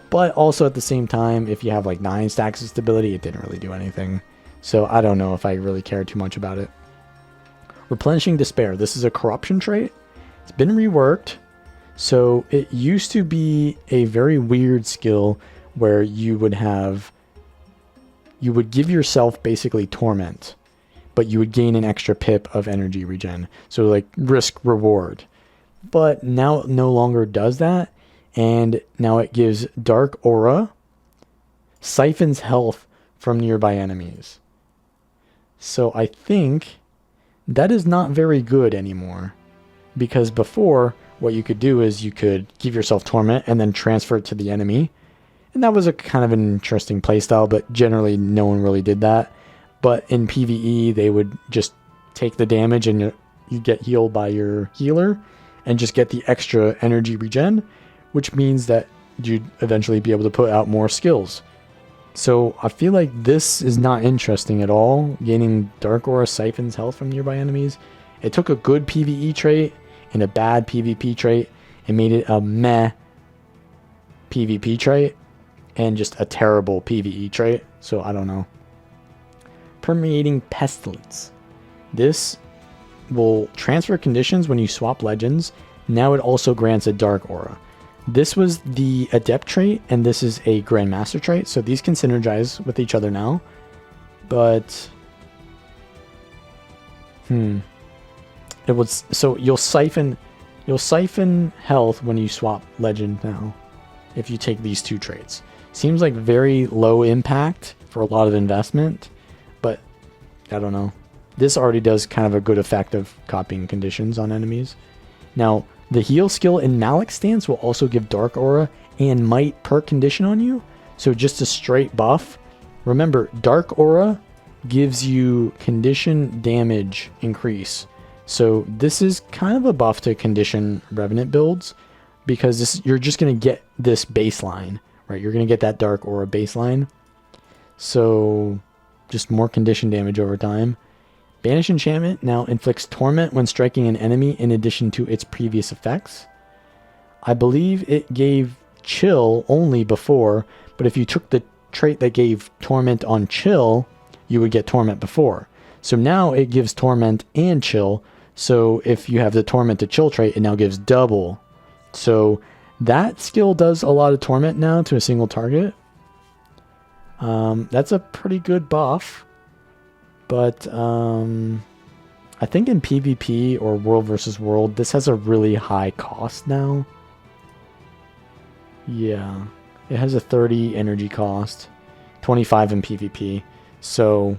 But also at the same time, if you have like 9 stacks of stability, it didn't really do anything. So I don't know if I really care too much about it. Replenishing Despair. This is a corruption trait. It's been reworked. So it used to be a very weird skill where you would give yourself basically torment, but you would gain an extra pip of energy regen. So like risk reward. But now it no longer does that. And now it gives Dark Aura, siphons health from nearby enemies. So I think that is not very good anymore. Because before, what you could do is you could give yourself torment and then transfer it to the enemy. And that was a kind of an interesting playstyle, but generally no one really did that. But in PvE, they would just take the damage and you get healed by your healer and just get the extra energy regen, which means that you'd eventually be able to put out more skills. So I feel like this is not interesting at all, gaining Dark Aura siphons health from nearby enemies. It took a good PvE trait and a bad PvP trait and made it a meh PvP trait and just a terrible PvE trait. So I don't know. Permeating Pestilence. This will transfer conditions when you swap legends. Now it also grants a Dark Aura. This was the Adept trait, and this is a Grandmaster trait, so these can synergize with each other now. But it was, so you'll siphon health when you swap legend now if you take these 2 traits. Seems like very low impact for a lot of investment, but I don't know. This already does kind of a good effect of copying conditions on enemies. Now, the heal skill in Malik stance will also give Dark Aura and Might per condition on you. So just a straight buff. Remember, Dark Aura gives you condition damage increase. So this is kind of a buff to condition Revenant builds, because you're just going to get this baseline, right? You're going to get that Dark Aura baseline. So just more condition damage over time. Banish Enchantment now inflicts torment when striking an enemy in addition to its previous effects. I believe it gave chill only before, but if you took the trait that gave torment on chill, you would get torment before. So now it gives torment and chill. So if you have the torment to chill trait, it now gives double. So that skill does a lot of torment now to a single target. That's a pretty good buff. But I think in PvP or World versus World, this has a really high cost now. Yeah. It has a 30 energy cost, 25 in PvP. So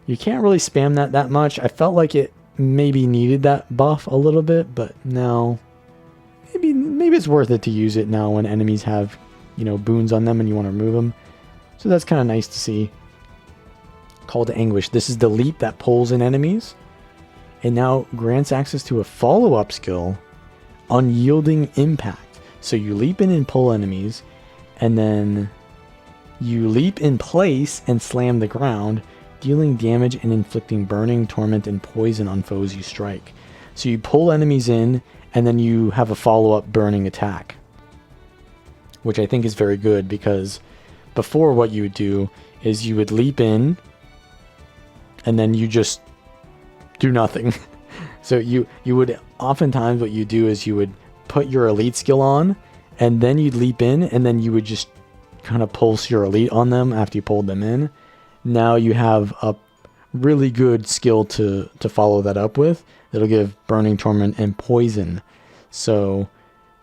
you can't really spam that much. I felt like it maybe needed that buff a little bit, but now maybe it's worth it to use it now when enemies have, you know, boons on them and you want to remove them. So that's kind of nice to see. Call to Anguish. This is the leap that pulls in enemies. It now grants access to a follow-up skill, Unyielding Impact. So you leap in and pull enemies, and then you leap in place and slam the ground, dealing damage and inflicting burning, torment, and poison on foes you strike. So you pull enemies in, and then you have a follow-up burning attack, which I think is very good, because before what you would do is you would leap in, and then you just do nothing. So you would, oftentimes what you do is you would put your elite skill on, and then you'd leap in, and then you would just kind of pulse your elite on them after you pulled them in. Now you have a really good skill to follow that up with. That'll give burning, torment, and poison. So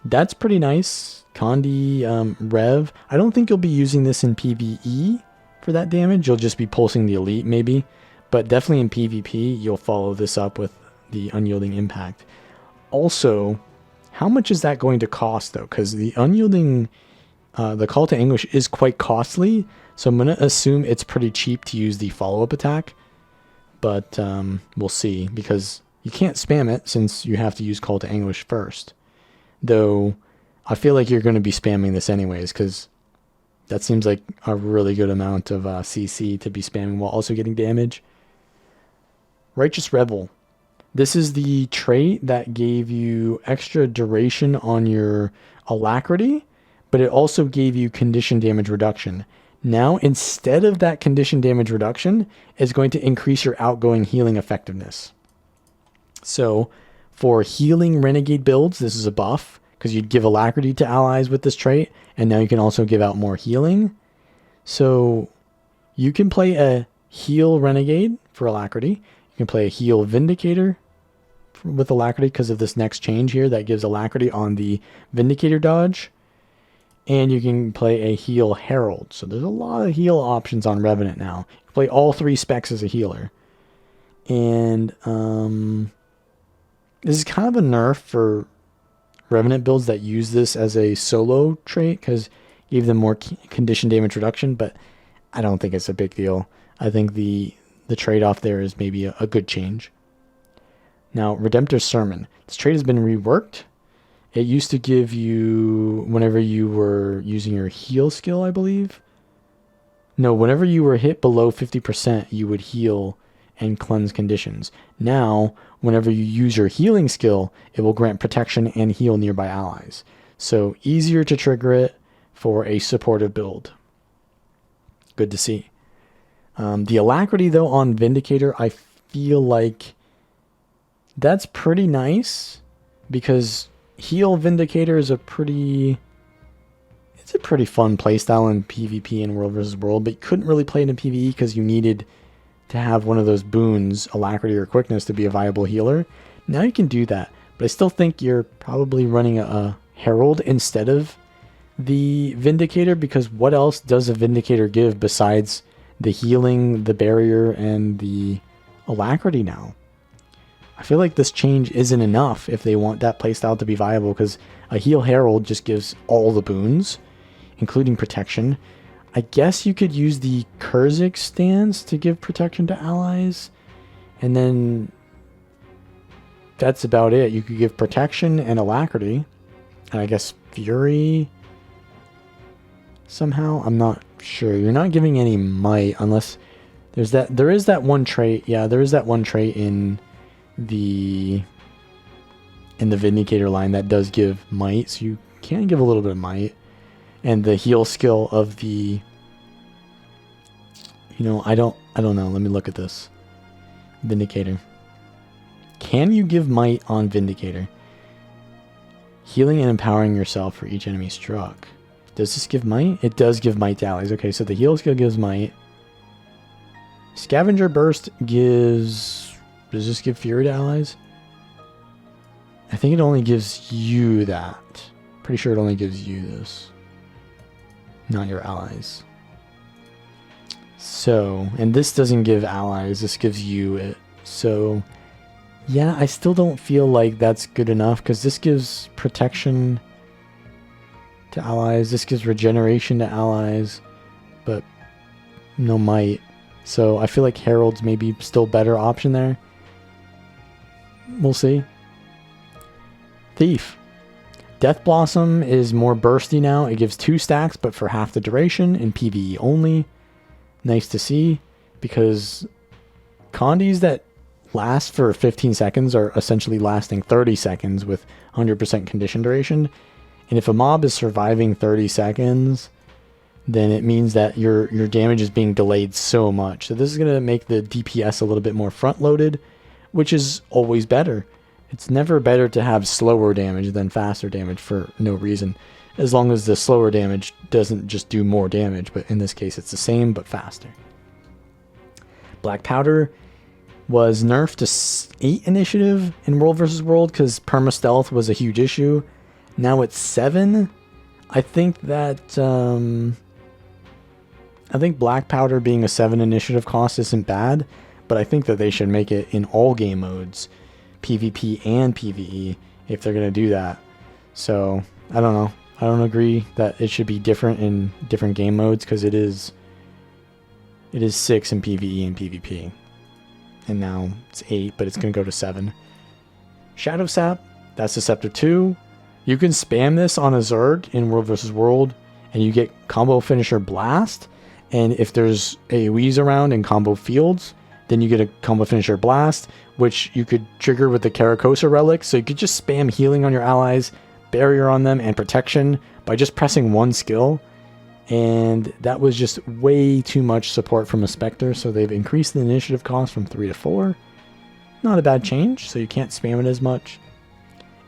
that's pretty nice. Condi Rev. I don't think you'll be using this in PvE for that damage. You'll just be pulsing the elite maybe. But definitely in PvP, you'll follow this up with the Unyielding Impact. Also, how much is that going to cost though? Because the Unyielding, the Call to Anguish is quite costly. So I'm going to assume it's pretty cheap to use the follow-up attack. But we'll see, because you can't spam it since you have to use Call to Anguish first. Though, I feel like you're going to be spamming this anyways, because that seems like a really good amount of CC to be spamming while also getting damage. Righteous Revel. This is the trait that gave you extra duration on your alacrity, but it also gave you condition damage reduction. Now, instead of that condition damage reduction, it's going to increase your outgoing healing effectiveness. So, for healing renegade builds, this is a buff, because you'd give alacrity to allies with this trait, and now you can also give out more healing. So, you can play a heal renegade for alacrity. You can play a heal vindicator with alacrity because of this next change here that gives alacrity on the vindicator dodge. And you can play a heal herald. So there's a lot of heal options on Revenant now. You can play all three specs as a healer. And this is kind of a nerf for Revenant builds that use this as a solo trait, because it gave them more condition damage reduction, but I don't think it's a big deal. I think the trade-off there is maybe a good change. Now, Redemptor's Sermon. This trait has been reworked. It used to give you, whenever you were using your heal skill, I believe. No, whenever you were hit below 50%, you would heal and cleanse conditions. Now, whenever you use your healing skill, it will grant protection and heal nearby allies. So, easier to trigger it for a supportive build. Good to see. The alacrity, though, on Vindicator, I feel like that's pretty nice, because heal Vindicator is a pretty fun playstyle in PvP and World vs. World, but you couldn't really play it in PvE because you needed to have one of those boons, alacrity or quickness, to be a viable healer. Now you can do that, but I still think you're probably running a Herald instead of the Vindicator, because what else does a Vindicator give besides the healing, the barrier, and the alacrity now? I feel like this change isn't enough if they want that playstyle to be viable, because a heal herald just gives all the boons, including protection. I guess you could use the Kurzik stance to give protection to allies, and then that's about it. You could give protection and alacrity, and I guess fury somehow. I'm not sure. You're not giving any might unless there is that one trait. Yeah, there is that one trait in the Vindicator line that does give might, so you can give a little bit of might. And the heal skill of the, I don't know. Let me look at this. Vindicator. Can you give might on Vindicator? Healing and empowering yourself for each enemy struck. Does this give might? It does give might to allies. Okay, so the heal skill gives might. Scavenger Burst gives... Does this give fury to allies? I think it only gives you that. Pretty sure it only gives you this. not your allies. So, and this doesn't give allies, this gives you it. So, yeah, I still don't feel like that's good enough, because this gives protection to allies, this gives regeneration to allies, but no might. So I feel like Herald's maybe still better option there. We'll see. Thief. Death Blossom is more bursty now. It gives 2 stacks, but for half the duration in PvE only. Nice to see, because Condis that last for 15 seconds are essentially lasting 30 seconds with 100% condition duration. And if a mob is surviving 30 seconds, then it means that your damage is being delayed so much. So this is going to make the DPS a little bit more front-loaded, which is always better. It's never better to have slower damage than faster damage for no reason, as long as the slower damage doesn't just do more damage, but in this case it's the same but faster. Black Powder was nerfed to 8 initiative in World vs. World because perma-stealth was a huge issue. Now it's 7. I think that I think Black Powder being a 7 initiative cost isn't bad, but I think that they should make it in all game modes, PvP and PvE, if they're going to do that. So, I don't know. I don't agree that it should be different in different game modes, because it is 6 in PvE and PvP. And now it's 8, but it's going to go to 7. Shadow Sap, that's the Scepter 2. You can spam this on a Zerg in World vs. World, and you get combo finisher Blast. And if there's AoEs around in combo fields, then you get a combo finisher Blast, which you could trigger with the Caracosa Relics. So you could just spam healing on your allies, barrier on them, and protection by just pressing one skill. And that was just way too much support from a Spectre, so they've increased the initiative cost from 3 to 4. Not a bad change, so you can't spam it as much.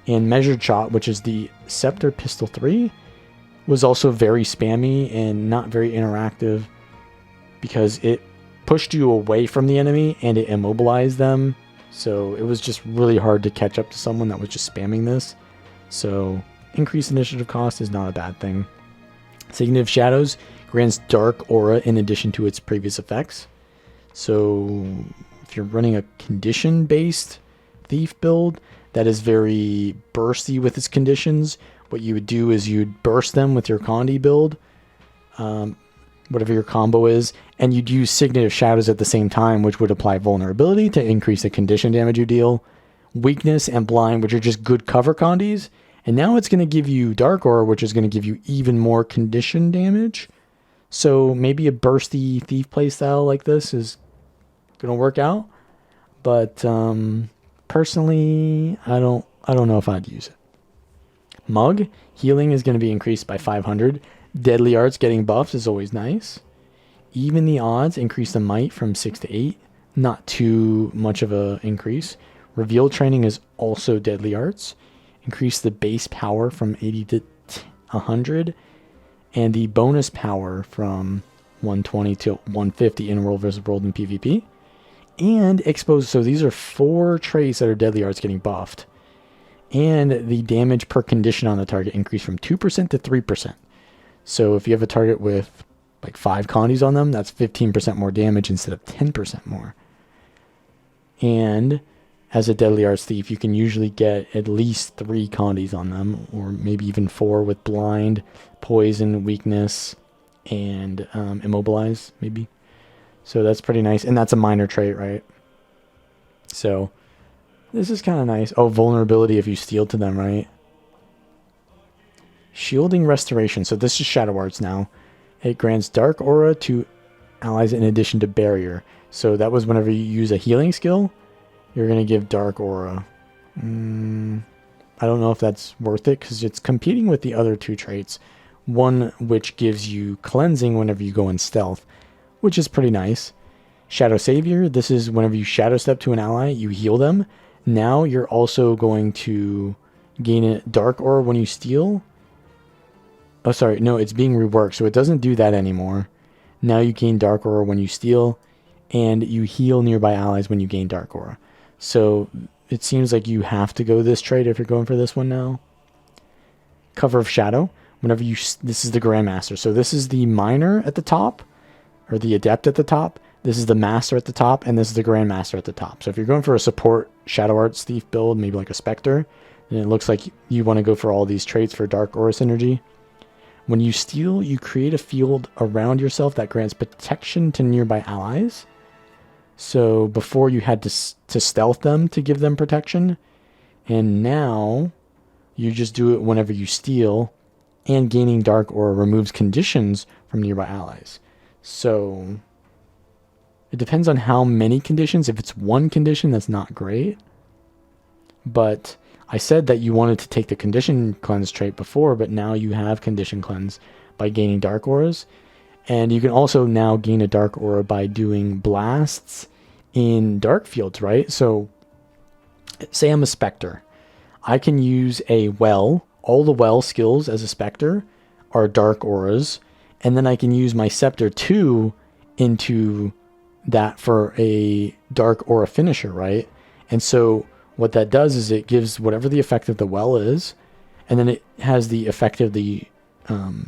And Measured Shot, which is the Scepter Pistol 3, was also very spammy and not very interactive, because it pushed you away from the enemy and it immobilized them. So it was just really hard to catch up to someone that was just spamming this. So increased initiative cost is not a bad thing. Signet of Shadows grants Dark Aura in addition to its previous effects. So if you're running a condition-based Thief build that is very bursty with its conditions, what you would do is you'd burst them with your Condi build, whatever your combo is, and you'd use Signet of Shadows at the same time, which would apply vulnerability to increase the condition damage you deal, weakness and blind, which are just good cover Condis, and now it's going to give you Dark Aura, which is going to give you even more condition damage. So maybe a bursty Thief playstyle like this is going to work out, but personally, I don't know if I'd use it. Mug, healing is going to be increased by 500. Deadly Arts getting buffs is always nice. Even the odds increase the might from 6 to 8. Not too much of an increase. Reveal training is also Deadly Arts. Increase the base power from 80 to 100. And the bonus power from 120 to 150 in World vs. World and PvP. And expose, so these are 4 traits that are Deadly Arts getting buffed. And the damage per condition on the target increased from 2% to 3%. So if you have a target with like 5 Condis on them, that's 15% more damage instead of 10% more. And as a Deadly Arts Thief, you can usually get at least 3 Condis on them, or maybe even 4 with blind, poison, weakness, and immobilize, maybe. So that's pretty nice. And that's a minor trait, right? So this is kind of nice. Oh, vulnerability if you steal to them, right? Shielding Restoration. So this is Shadow Arts now. It grants Dark Aura to allies in addition to Barrier. So that was whenever you use a healing skill, you're going to give Dark Aura. I don't know if that's worth it, because it's competing with the other 2 traits. One which gives you Cleansing whenever you go in stealth, which is pretty nice. Shadow Savior. This is whenever you Shadow Step to an ally, you heal them. Now you're also going to gain a Dark Aura when you steal. Oh, sorry. No, it's being reworked, so it doesn't do that anymore. Now you gain Dark Aura when you steal, and you heal nearby allies when you gain Dark Aura. So it seems like you have to go this trait if you're going for this one now. Cover of Shadow. whenever this is the Grandmaster. So this is the Minor at the top, or the Adept at the top. This is the Master at the top, and this is the Grandmaster at the top. So if you're going for a support Shadow Arts Thief build, maybe like a Spectre, then it looks like you want to go for all these traits for Dark Aura synergy. When you steal, you create a field around yourself that grants protection to nearby allies. So before you had to stealth them to give them protection, and now you just do it whenever you steal, and gaining Dark Aura removes conditions from nearby allies. So it depends on how many conditions. If it's one condition, that's not great. But I said that you wanted to take the condition cleanse trait before, but now you have condition cleanse by gaining Dark Auras. And you can also now gain a Dark Aura by doing blasts in dark fields, right? So say I'm a Spectre. I can use a Well. All the Well skills as a Spectre are Dark Auras. And then I can use my Scepter 2 into that for a Dark Aura finisher, right? And so what that does is it gives whatever the effect of the Well is, and then it has the effect of the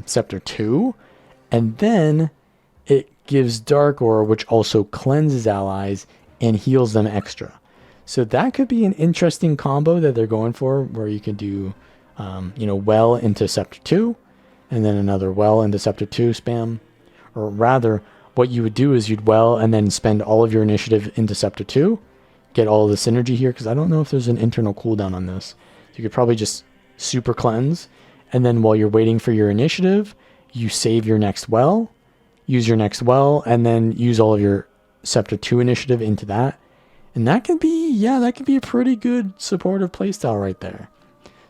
Scepter 2, and then it gives Dark Aura, which also cleanses allies and heals them extra. So that could be an interesting combo that they're going for, where you can do, Well into Scepter 2, and then another Well into Scepter 2 spam. Or rather, what you would do is you'd Well and then spend all of your initiative into Scepter 2, get all the synergy here, because I don't know if there's an internal cooldown on this. You could probably just super cleanse, and then while you're waiting for your initiative, you save your next Well, use your next Well, and then use all of your Scepter 2 initiative into that. And that could be a pretty good supportive playstyle right there.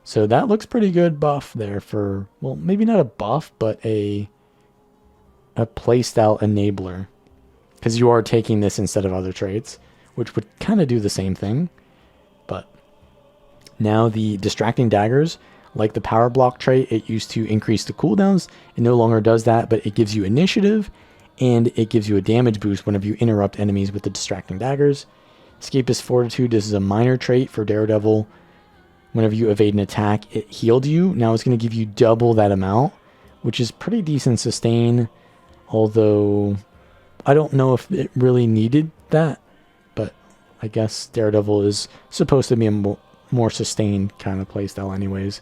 So that looks pretty good buff there for, well, maybe not a buff, but a playstyle enabler. Because you are taking this instead of other traits, which would kind of do the same thing. But now the Distracting Daggers, like the Power Block trait, it used to increase the cooldowns. It no longer does that, but it gives you initiative, and it gives you a damage boost whenever you interrupt enemies with the Distracting Daggers. Escapist Fortitude, this is a minor trait for Daredevil. Whenever you evade an attack, it healed you. Now it's going to give you double that amount, which is pretty decent sustain. Although, I don't know if it really needed that. But I guess Daredevil is supposed to be a more sustained kind of playstyle anyways.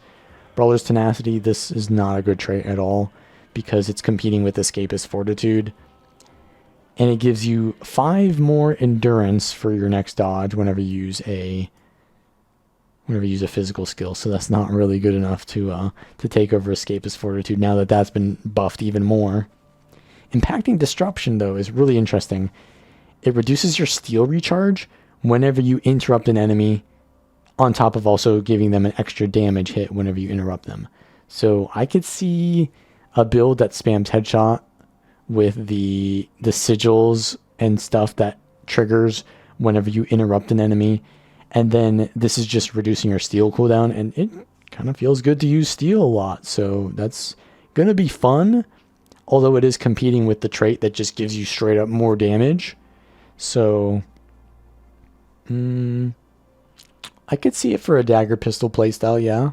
Brawler's Tenacity, this is not a good trait at all, because it's competing with Escapist Fortitude. And it gives you 5 more endurance for your next dodge whenever you use a physical skill. So that's not really good enough to take over Escapist Fortitude now that that's been buffed even more. Impacting Disruption, though, is really interesting. It reduces your steel recharge whenever you interrupt an enemy, on top of also giving them an extra damage hit whenever you interrupt them. So I could see a build that spams Headshot with the sigils and stuff that triggers whenever you interrupt an enemy. And then this is just reducing your steel cooldown, and it kind of feels good to use steel a lot. So that's going to be fun, although it is competing with the trait that just gives you straight up more damage. So I could see it for a Dagger Pistol playstyle, yeah.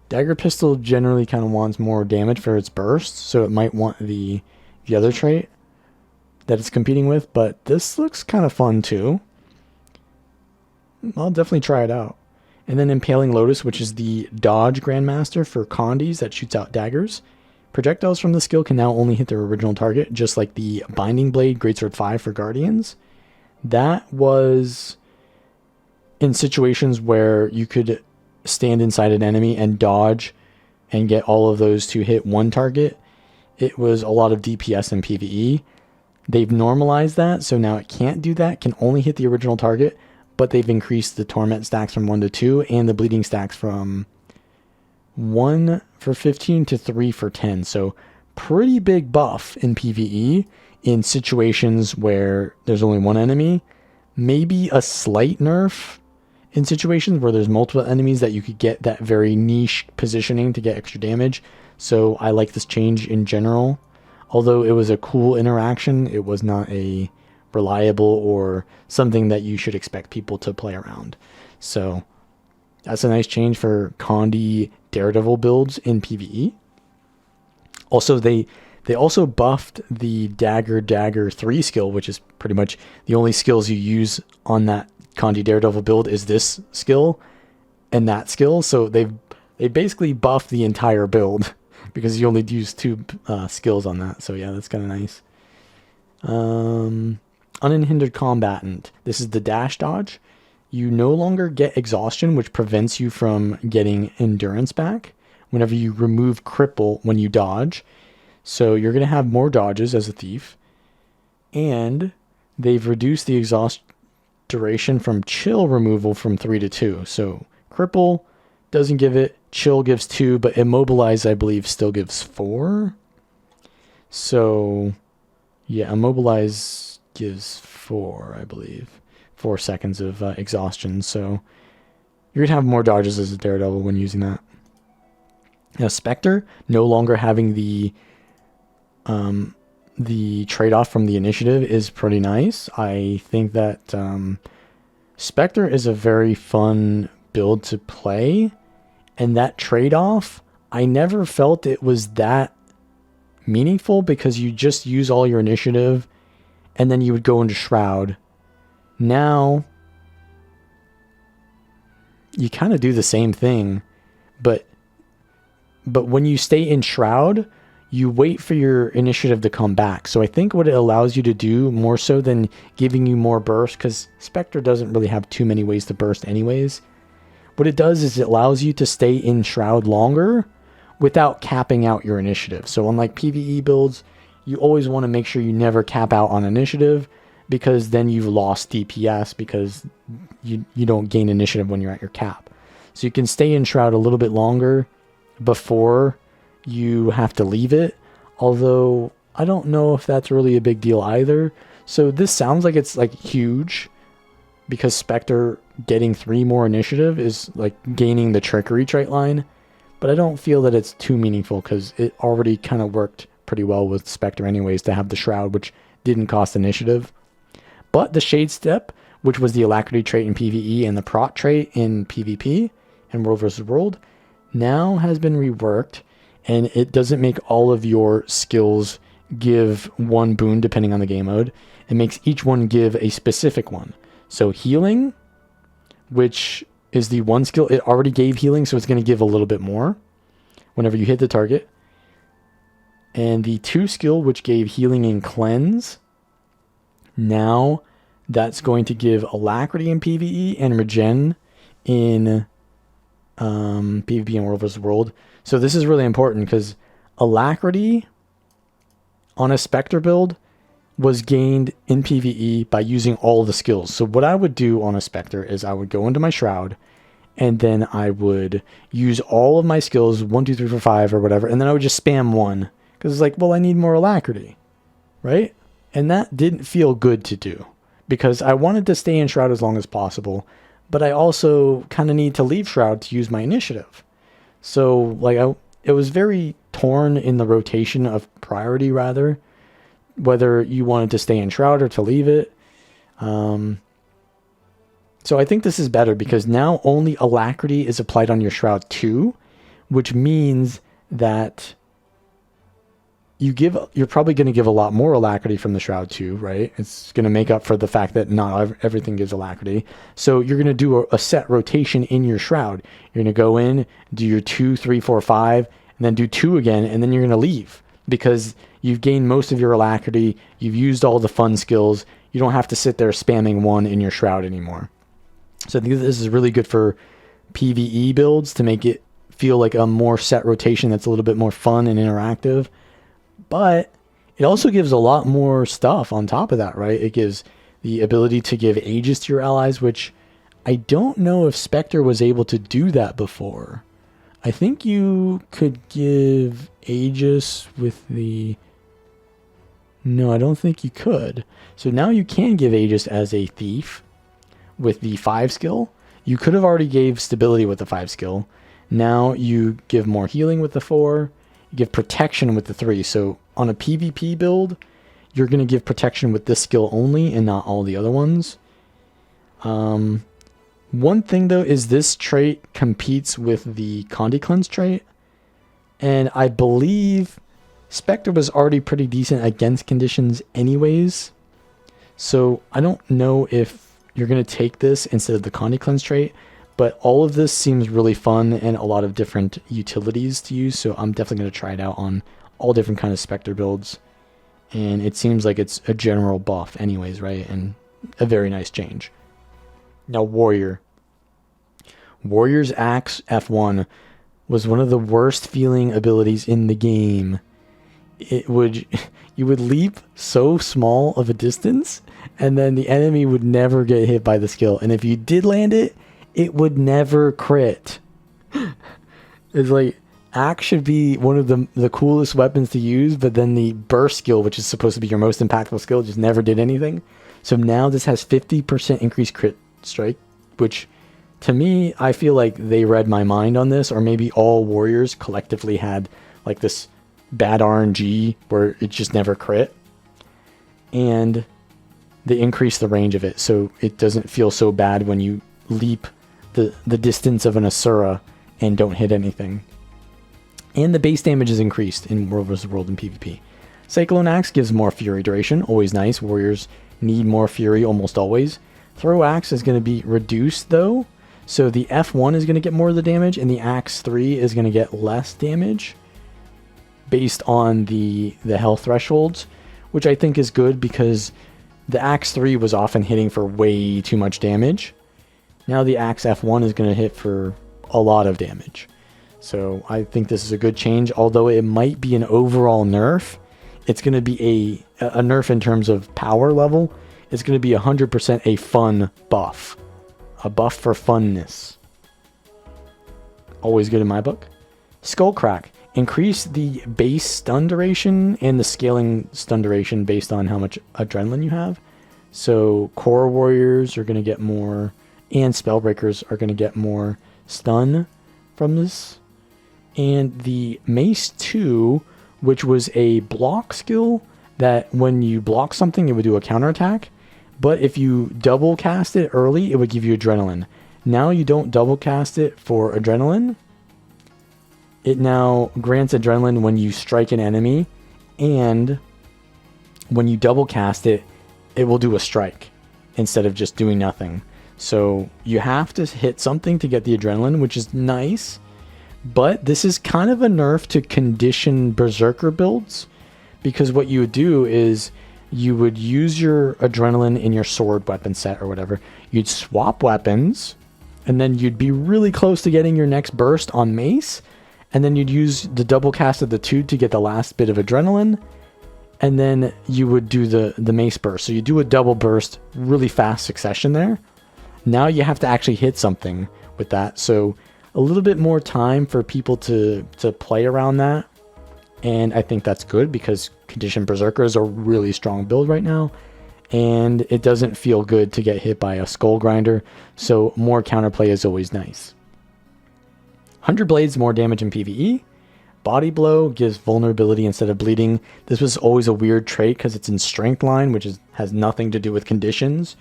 Dagger Pistol generally kind of wants more damage for its burst, so it might want the other trait that it's competing with, but this looks kind of fun too. I'll definitely try it out. And then Impaling Lotus, which is the dodge Grandmaster for Condis that shoots out daggers. Projectiles from the skill can now only hit their original target, just like the Binding Blade Greatsword 5 for Guardians. That was in situations where you could stand inside an enemy and dodge and get all of those to hit one target. It was a lot of DPS and PvE. They've normalized that, so now it can't do that, can only hit the original target, but they've increased the Torment stacks from 1 to 2 and the Bleeding stacks from 1 for 15 to 3 for 10. So pretty big buff in PvE in situations where there's only one enemy. Maybe a slight nerf in situations where there's multiple enemies that you could get that very niche positioning to get extra damage. So I like this change in general. Although it was a cool interaction, it was not a reliable or something that you should expect people to play around. So that's a nice change for Condi Daredevil builds in PvE. Also, they also buffed the Dagger 3 skill, which is pretty much the only skills you use on that Conti Daredevil build is this skill and that skill. So they basically buffed the entire build because you only use 2 skills on that. So yeah, that's kind of nice. Unhindered Combatant. This is the dash dodge. You no longer get exhaustion, which prevents you from getting endurance back whenever you remove cripple when you dodge. So you're going to have more dodges as a thief. And they've reduced the exhaust duration from chill removal from 3 to 2. So cripple doesn't give it, chill gives 2, but immobilize, I believe, still gives 4. So yeah, immobilize gives 4, I believe. 4 seconds of exhaustion. So you're going to have more dodges as a Daredevil when using that. Now, Spectre, no longer having the trade-off from the initiative is pretty nice. I think that Spectre is a very fun build to play. And that trade-off, I never felt it was that meaningful because you just use all your initiative and then you would go into Shroud. Now, you kind of do the same thing, but when you stay in Shroud, you wait for your initiative to come back. So I think what it allows you to do, more so than giving you more burst, because Spectre doesn't really have too many ways to burst anyways, what it does is it allows you to stay in Shroud longer without capping out your initiative. So unlike PvE builds, you always want to make sure you never cap out on initiative, because then you've lost DPS because you don't gain initiative when you're at your cap. So you can stay in Shroud a little bit longer before you have to leave it, although I don't know if that's really a big deal either. So this sounds like it's like huge, because Spectre getting 3 more initiative is like gaining the trickery trait line, but I don't feel that it's too meaningful because it already kind of worked pretty well with Spectre anyways to have the Shroud, which didn't cost initiative. But the Shade Step, which was the Alacrity trait in PvE and the Prot trait in PvP and World vs. World, now has been reworked, and it doesn't make all of your skills give 1 boon depending on the game mode. It makes each one give a specific one. So healing, which is the 1 skill, it already gave healing, so it's going to give a little bit more whenever you hit the target. And the 2 skill, which gave healing and cleanse, now that's going to give alacrity in PvE and regen in PvP and World vs. World. So this is really important because alacrity on a Spectre build was gained in PvE by using all the skills. So what I would do on a Spectre is I would go into my Shroud and then I would use all of my skills, 1, 2, 3, 4, 5 or whatever, and then I would just spam 1 because it's like, well, I need more alacrity, right? And that didn't feel good to do because I wanted to stay in Shroud as long as possible, but I also kind of need to leave Shroud to use my initiative. So like it was very torn in the rotation of priority, rather, whether you wanted to stay in Shroud or to leave it. So I think this is better because now only alacrity is applied on your Shroud 2, which means that you're probably going to give a lot more alacrity from the Shroud 2, right? It's going to make up for the fact that not everything gives alacrity. So you're going to do a set rotation in your Shroud. You're going to go in, do your 2, 3, 4, 5, and then do 2 again, and then you're going to leave because you've gained most of your alacrity. You've used all the fun skills. You don't have to sit there spamming 1 in your Shroud anymore. So I think this is really good for PvE builds to make it feel like a more set rotation that's a little bit more fun and interactive. But it also gives a lot more stuff on top of that, right? It gives the ability to give Aegis to your allies, which I don't know if Spectre was able to do that before. I think you could give Aegis with the... No, I don't think you could. So now you can give Aegis as a thief with the 5 skill. You could have already gave stability with the 5 skill. Now you give more healing with the 4. You give protection with the 3. So on a PvP build, you're going to give protection with this skill only and not all the other ones. One thing though is this trait competes with the Condi Cleanse trait. And I believe Spectre was already pretty decent against conditions anyways, so I don't know if you're going to take this instead of the Conti Cleanse trait, but all of this seems really fun and a lot of different utilities to use, so I'm definitely going to try it out on all different kind of Spectre builds. And it seems like it's a general buff anyways, right? And a very nice change. Now Warrior. Warrior's Axe F1 was one of the worst feeling abilities in the game. You would leap so small of a distance, and then the enemy would never get hit by the skill. And if you did land it, it would never crit. It's like, Axe should be one of the coolest weapons to use, but then the burst skill, which is supposed to be your most impactful skill, just never did anything. So now this has 50% increased crit strike, which to me, I feel like they read my mind on this, or maybe all warriors collectively had like this bad RNG where it just never crit. And they increase the range of it, so it doesn't feel so bad when you leap the distance of an Asura and don't hit anything. And the base damage is increased in World vs. World and PvP. Cyclone Axe gives more Fury duration, always nice. Warriors need more Fury almost always. Throw Axe is going to be reduced though, so the F1 is going to get more of the damage, and the Axe 3 is going to get less damage based on the health thresholds, which I think is good because the Axe 3 was often hitting for way too much damage. Now the Axe F1 is going to hit for a lot of damage. So I think this is a good change, although it might be an overall nerf. It's going to be a nerf in terms of power level. It's going to be 100% a fun buff. A buff for funness. Always good in my book. Skullcrack. Increase the base stun duration and the scaling stun duration based on how much adrenaline you have. So core warriors are going to get more, and spellbreakers are going to get more stun from this. And the Mace 2, which was a block skill that when you block something, it would do a counterattack. But if you double cast it early, it would give you adrenaline. Now you don't double cast it for adrenaline. It now grants adrenaline when you strike an enemy, and when you double cast it, it will do a strike instead of just doing nothing. So you have to hit something to get the adrenaline, which is nice. But this is kind of a nerf to condition berserker builds, because what you would do is you would use your adrenaline in your sword weapon set or whatever. You'd swap weapons, and then you'd be really close to getting your next burst on mace, and then you'd use the double cast of the 2 to get the last bit of adrenaline, and then you would do the mace burst. So you do a double burst, really fast succession there. Now you have to actually hit something with that. So a little bit more time for people to play around that. And I think that's good because Conditioned Berserker is a really strong build right now. And it doesn't feel good to get hit by a Skull Grinder. So more counterplay is always nice. 100 Blades, more damage in PvE. Body Blow gives vulnerability instead of bleeding. This was always a weird trait because it's in Strength line, which has nothing to do with conditions.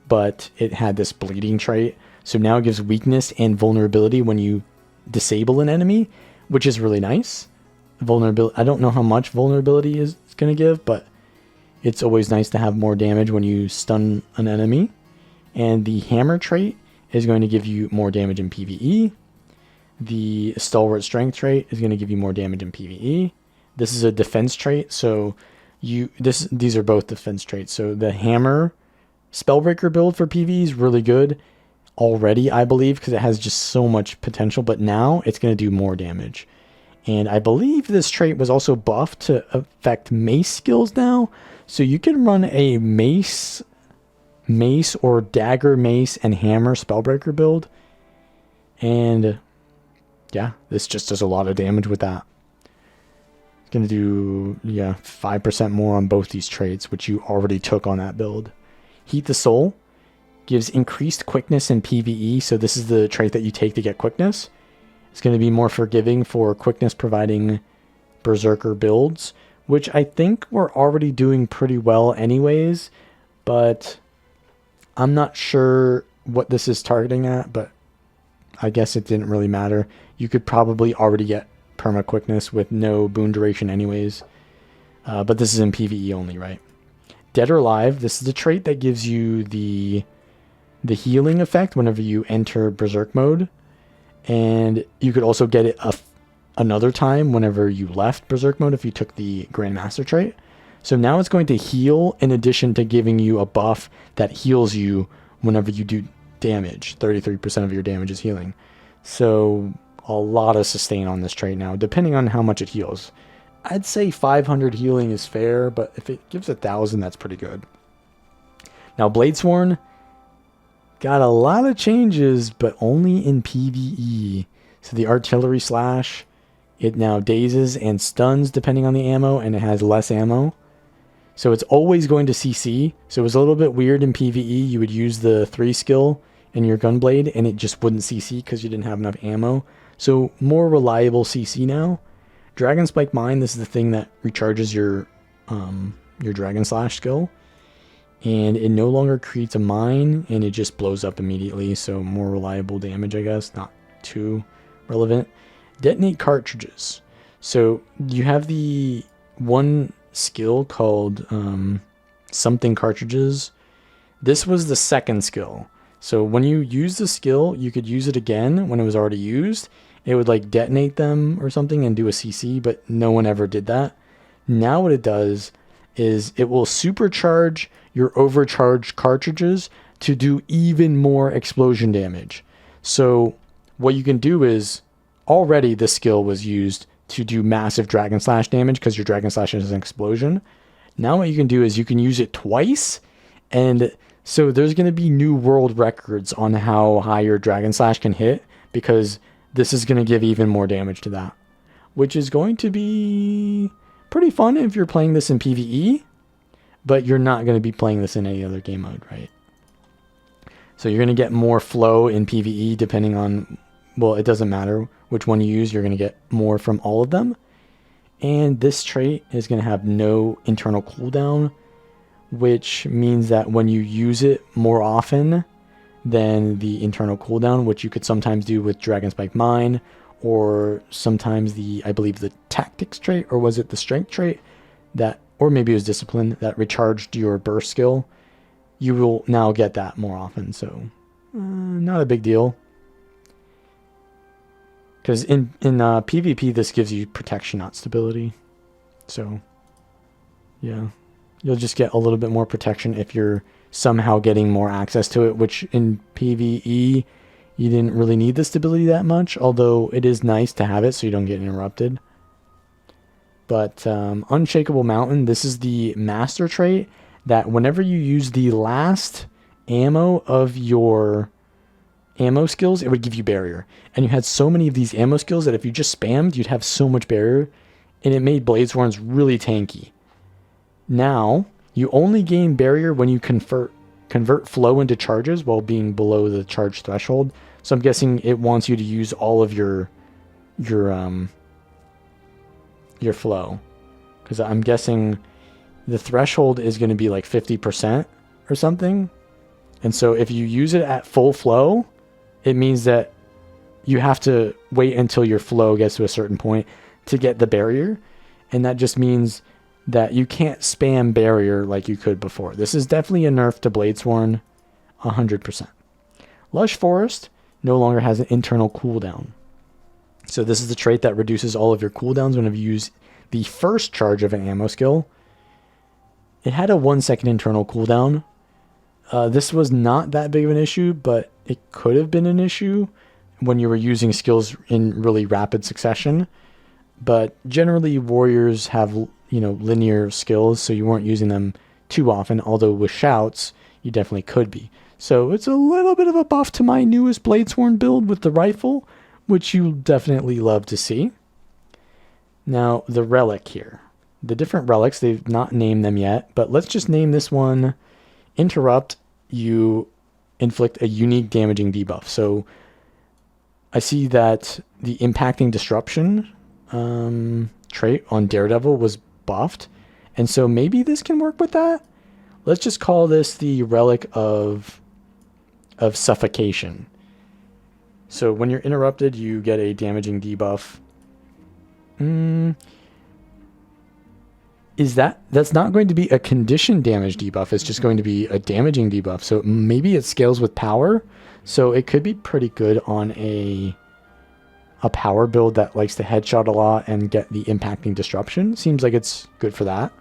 But it had this bleeding trait. So now it gives weakness and vulnerability when you disable an enemy, which is really nice. Vulnerability, I don't know how much vulnerability is going to give, but it's always nice to have more damage when you stun an enemy. And the Hammer trait is going to give you more damage in PvE. The Stalwart Strength trait is going to give you more damage in PvE. This is a defense trait, so these are both defense traits. So the Hammer Spellbreaker build for PvE is really good already, I believe, because it has just so much potential, but now it's going to do more damage. And I believe this trait was also buffed to affect mace skills now, so you can run a mace or dagger mace and hammer spellbreaker build, and yeah, this just does a lot of damage with that. It's going to do 5% more on both these traits, which you already took on that build. Heat the Soul gives increased quickness in PvE, so this is the trait that you take to get quickness. It's going to be more forgiving for quickness providing berserker builds, which I think we're already doing pretty well anyways, but I'm not sure what this is targeting at, but I guess it didn't really matter. You could probably already get perma quickness with no boon duration anyways. But this is in PvE only, right? Dead or Alive, this is the trait that gives you the healing effect whenever you enter Berserk mode. And you could also get it another time whenever you left Berserk mode if you took the Grandmaster trait. So now it's going to heal in addition to giving you a buff that heals you whenever you do damage. 33% of your damage is healing. So a lot of sustain on this trait now, depending on how much it heals. I'd say 500 healing is fair, but if it gives 1,000, that's pretty good. Now Bladesworn got a lot of changes, but only in PvE. So the artillery slash, it now dazes and stuns depending on the ammo, and it has less ammo. So it's always going to CC. So it was a little bit weird in PvE. You would use the 3 skill in your gunblade, and it just wouldn't CC because you didn't have enough ammo. So more reliable CC now. Dragon Spike Mine, this is the thing that recharges your Dragon Slash skill. And it no longer creates a mine, and it just blows up immediately. So more reliable damage, I guess. Not too relevant. Detonate cartridges. So you have the one skill called something cartridges. This was the second skill. So when you use the skill, you could use it again when it was already used. It would like detonate them or something and do a CC, but no one ever did that. Now what it does is it will supercharge your overcharged cartridges to do even more explosion damage. So what you can do is, already this skill was used to do massive Dragon Slash damage because your Dragon Slash is an explosion. Now what you can do is you can use it twice, and so there's going to be new world records on how high your Dragon Slash can hit, because this is going to give even more damage to that, which is going to be pretty fun if you're playing this in PvE, but you're not going to be playing this in any other game mode, right? So you're going to get more flow in PvE depending on, well, it doesn't matter which one you use, you're going to get more from all of them. And this trait is going to have no internal cooldown, which means that when you use it more often than the internal cooldown, which you could sometimes do with Dragon Spike Mine, or sometimes I believe the Tactics trait, or was it the Strength trait, that, or maybe it was Discipline, that recharged your burst skill, you will now get that more often. So not a big deal, because in PvP this gives you protection, not stability. So yeah, you'll just get a little bit more protection if you're somehow getting more access to it, which in PvE you didn't really need the stability that much, although it is nice to have it so you don't get interrupted. But Unshakable Mountain, this is the master trait that whenever you use the last ammo of your ammo skills, it would give you barrier. And you had so many of these ammo skills that if you just spammed, you'd have so much barrier, and it made Bladesworns really tanky. Now you only gain barrier when you convert flow into charges while being below the charge threshold. So I'm guessing it wants you to use all of your flow, because I'm guessing the threshold is going to be like 50% or something. And so if you use it at full flow, it means that you have to wait until your flow gets to a certain point to get the barrier. And that just means that you can't spam barrier like you could before. This is definitely a nerf to Bladesworn, 100%. Lush Forest no longer has an internal cooldown. So this is the trait that reduces all of your cooldowns whenever you use the first charge of an ammo skill. It had a 1 second internal cooldown. This was not that big of an issue, but it could have been an issue when you were using skills in really rapid succession. But generally warriors have, you know, linear skills, so you weren't using them too often, although with shouts you definitely could be. So it's a little bit of a buff to my newest Bladesworn build with the rifle, which you'll definitely love to see. Now the relic here, the different relics, they've not named them yet, but let's just name this one Interrupt. You inflict a unique damaging debuff. So I see that the Impacting Disruption trait on Daredevil was buffed, and so maybe this can work with that. Let's just call this the Relic of Suffocation. So when you're interrupted, you get a damaging debuff Is that's not going to be a condition damage debuff. It's just going to be a damaging debuff. So maybe it scales with power. So it could be pretty good on a power build that likes to headshot a lot and get the impacting disruption. Seems like it's good for that.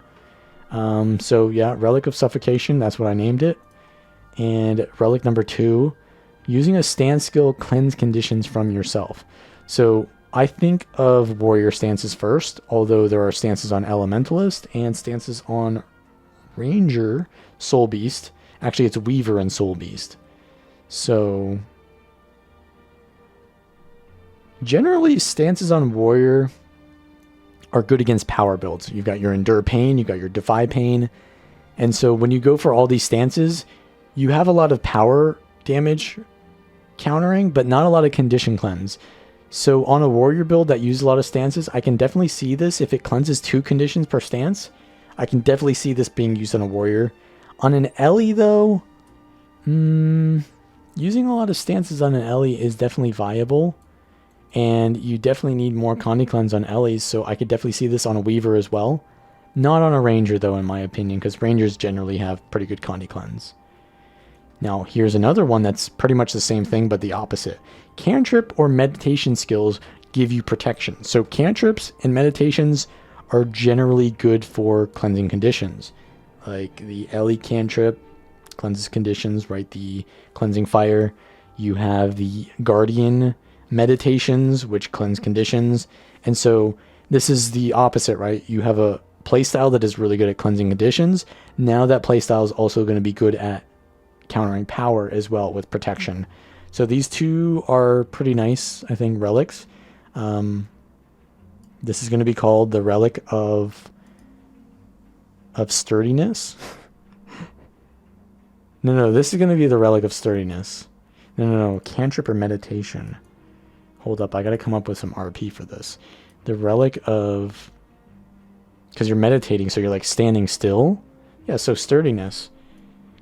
So yeah, Relic of Suffocation, that's what I named it. And relic number 2, using a stance skill, cleanse conditions from yourself. So I think of warrior stances first, although there are stances on Elementalist and stances on Ranger, Soul Beast. Actually, it's Weaver and Soul Beast. So generally, stances on warrior are good against power builds. You've got your Endure Pain, you've got your Defy Pain. And so when you go for all these stances, you have a lot of power damage countering, but not a lot of condition cleanse. So on a warrior build that uses a lot of stances, I can definitely see this. If it cleanses 2 conditions per stance, I can definitely see this being used on a warrior. On an Ellie though, using a lot of stances on an Ellie is definitely viable. And you definitely need more Condi Cleanse on Ellies, so I could definitely see this on a Weaver as well. Not on a Ranger though, in my opinion, because Rangers generally have pretty good Condi Cleanse. Now, here's another one that's pretty much the same thing, but the opposite. Cantrip or meditation skills give you protection. So cantrips and meditations are generally good for cleansing conditions. Like the Ellie cantrip cleanses conditions, right? The cleansing fire. You have the Guardian meditations, which cleanse conditions. And so this is the opposite, right? You have a playstyle that is really good at cleansing conditions. Now that playstyle is also going to be good at countering power as well with protection. So these two are pretty nice, I think, relics. This is going to be called the Relic of Sturdiness. No, this is going to be the Relic of Sturdiness. No, cantrip or meditation. Hold up, I got to come up with some RP for this. The Relic of... Because you're meditating, so you're like standing still. Yeah, so sturdiness.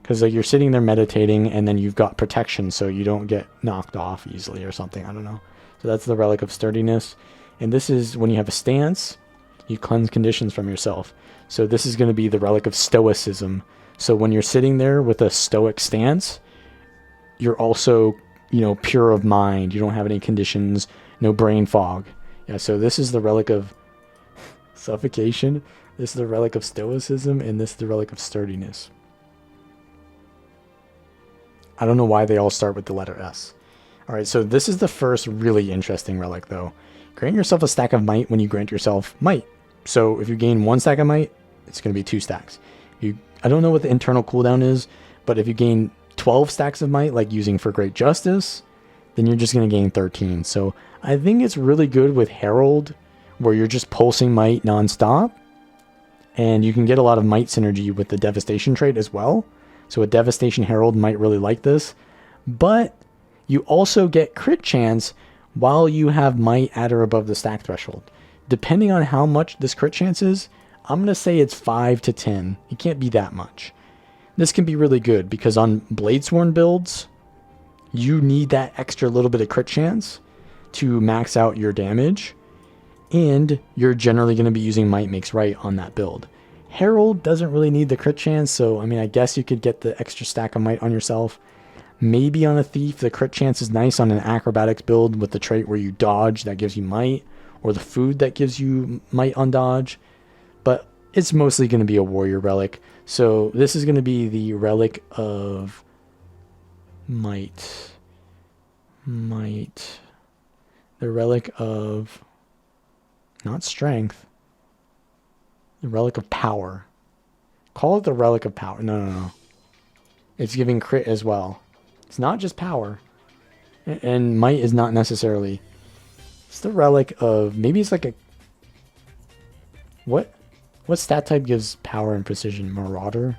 Because like you're sitting there meditating, and then you've got protection, so you don't get knocked off easily or something. I don't know. So that's the Relic of Sturdiness. And this is when you have a stance, you cleanse conditions from yourself. So this is going to be the Relic of Stoicism. So when you're sitting there with a stoic stance, you're also, pure of mind. You don't have any conditions, no brain fog. Yeah, so this is the Relic of Suffocation. This is the Relic of Stoicism, and this is the Relic of Sturdiness. I don't know why they all start with the letter S. Alright, so this is the first really interesting relic, though. Grant yourself a stack of might when you grant yourself might. So if you gain 1 stack of might, it's going to be 2 stacks. I don't know what the internal cooldown is, but if you gain 12 stacks of might, like using for Great Justice, then you're just going to gain 13. So I think it's really good with Herald, where you're just pulsing might nonstop. And you can get a lot of might synergy with the Devastation trait as well. So a Devastation Herald might really like this. But you also get crit chance while you have might at or above the stack threshold. Depending on how much this crit chance is, I'm going to say it's 5 to 10. It can't be that much. This can be really good because on Bladesworn builds, you need that extra little bit of crit chance to max out your damage. And you're generally going to be using Might Makes Right on that build. Herald doesn't really need the crit chance, so I guess you could get the extra stack of might on yourself. Maybe on a thief, the crit chance is nice on an acrobatics build with the trait where you dodge, that gives you might, or the food that gives you might on dodge. But it's mostly going to be a warrior relic. So this is going to be the Relic of Might. The Relic of... not strength. The Relic of Power. Call it the Relic of Power. No. It's giving crit as well. It's not just power. And might is not necessarily. It's the Relic of... maybe it's like a... What stat type gives power and precision? Marauder?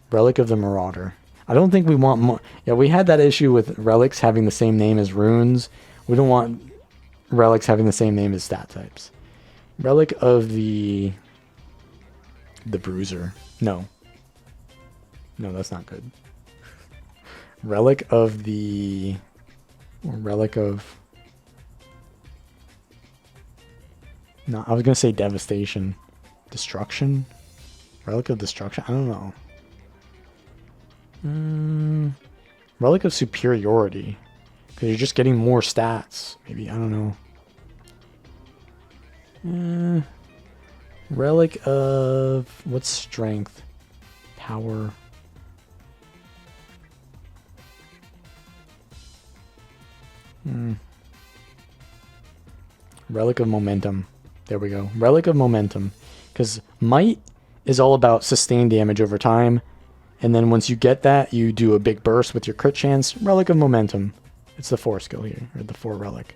Relic of the Marauder. I don't think we want more... Yeah, we had that issue with relics having the same name as runes. We don't want relics having the same name as stat types. Relic of the Bruiser. No, that's not good. Relic of the... Relic of... No, I was gonna say devastation. Destruction? Relic of destruction? I don't know. Relic of superiority. Because you're just getting more stats. Maybe, I don't know. Relic of... what's strength? Power. Relic of momentum. There we go. Relic of momentum. Because might is all about sustained damage over time. And then once you get that, you do a big burst with your crit chance. Relic of momentum. It's the 4 skill here. Or the 4 relic.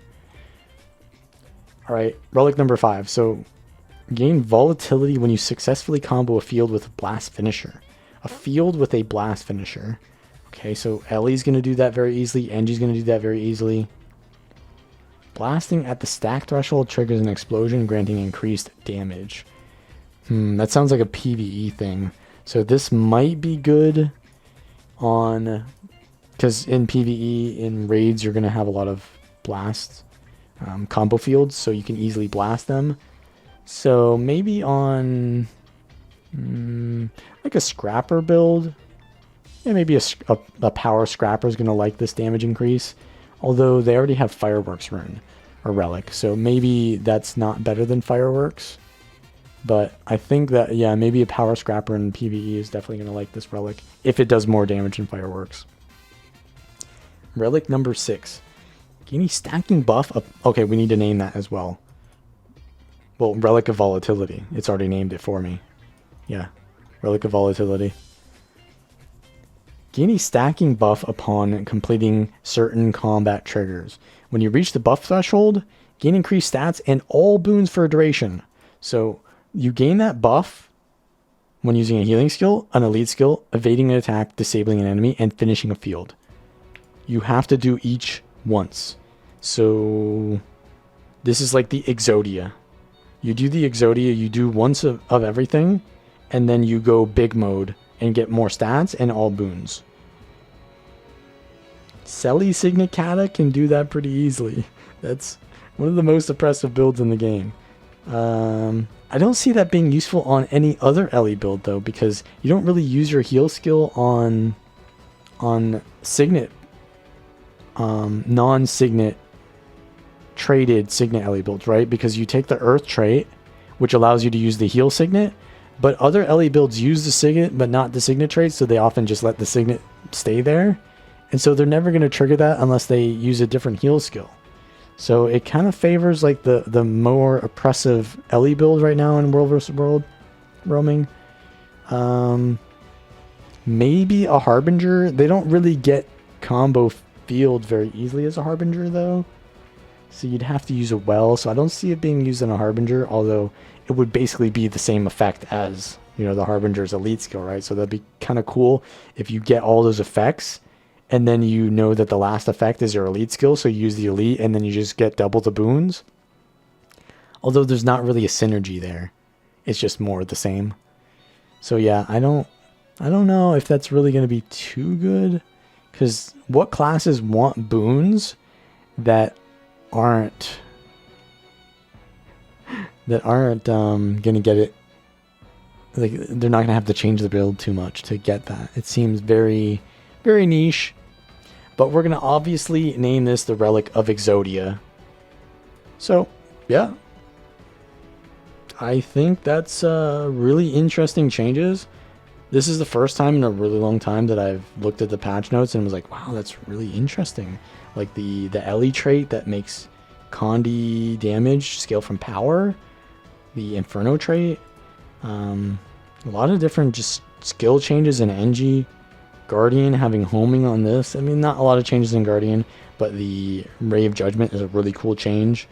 Alright. Relic number 5. So gain volatility when you successfully combo a field with a blast finisher. A field with a blast finisher. Okay, so Ellie's going to do that very easily. Engie's going to do that very easily. Blasting at the stack threshold triggers an explosion, granting increased damage. That sounds like a PvE thing. So this might be good on... because in PvE, in raids, you're going to have a lot of blast combo fields, so you can easily blast them. So maybe on... like a scrapper build. Yeah, maybe a power scrapper is going to like this damage increase. Although they already have Fireworks rune or relic. So maybe that's not better than Fireworks. But I think that, yeah, maybe a power scrapper in PvE is definitely going to like this relic. If it does more damage than Fireworks. Relic number 6. Any stacking buff? Okay, we need to name that as well. Well, Relic of Volatility. It's already named it for me. Yeah. Relic of Volatility. Gain a stacking buff upon completing certain combat triggers. When you reach the buff threshold, gain increased stats and all boons for a duration. So you gain that buff when using a healing skill, an elite skill, evading an attack, disabling an enemy, and finishing a field. You have to do each once. So this is like the Exodia. You do the Exodia, you do once of everything, and then you go big mode and get more stats and all boons. Selly Signet Kata can do that pretty easily. That's one of the most oppressive builds in the game. I don't see that being useful on any other Ellie build though, because you don't really use your heal skill on Signet, non-Signet traded Signet Ellie builds, right? Because you take the Earth trait, which allows you to use the heal Signet, but other Ellie builds use the Signet, but not the Signet trait, so they often just let the Signet stay there. And so they're never going to trigger that unless they use a different heal skill. So it kind of favors like the more oppressive Ellie build right now in World vs. World roaming. Maybe a Harbinger. They don't really get combo field very easily as a Harbinger though. So you'd have to use a well. So I don't see it being used in a Harbinger, although it would basically be the same effect as, you know, the Harbinger's elite skill, right? So that'd be kind of cool if you get all those effects and then you know that the last effect is your elite skill, so you use the elite and then you just get double the boons. Although there's not really a synergy there. It's just more the same. So yeah, I don't know if that's really going to be too good, because what classes want boons that aren't going to get it? Like, they're not going to have to change the build too much to get that. It seems very, very niche. But we're going to obviously name this the Relic of Exodia. So, yeah. I think that's really interesting changes. This is the first time in a really long time that I've looked at the patch notes and was like, wow, that's really interesting. Like the Ellie trait that makes Condi damage scale from power. The Inferno trait. A lot of different just skill changes in Engie. Guardian having homing on this. I mean, not a lot of changes in Guardian, but the Ray of Judgment is a really cool change.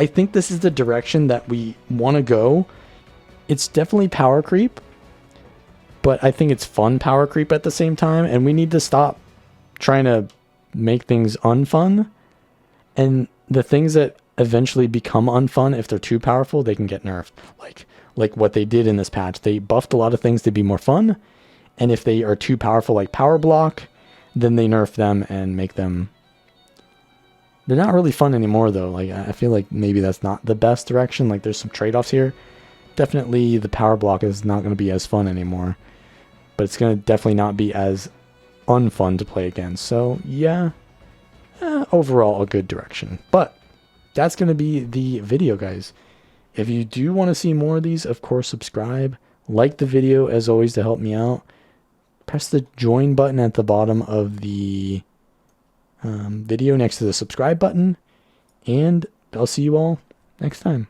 I think this is the direction that we want to go. It's definitely power creep, but I think it's fun power creep at the same time, and we need to stop trying to make things unfun. And the things that eventually become unfun, if they're too powerful, they can get nerfed. Like what they did in this patch. They buffed a lot of things to be more fun, and if they are too powerful like Power Block, then they nerf them and make them They're not really fun anymore, though. Like, I feel like maybe that's not the best direction. Like, there's some trade-offs here. Definitely the power block is not going to be as fun anymore. But it's going to definitely not be as unfun to play against. So, yeah, overall a good direction. But that's going to be the video, guys. If you do want to see more of these, of course, subscribe. Like the video, as always, to help me out. Press the join button at the bottom of the video next to the subscribe button. And I'll see you all next time.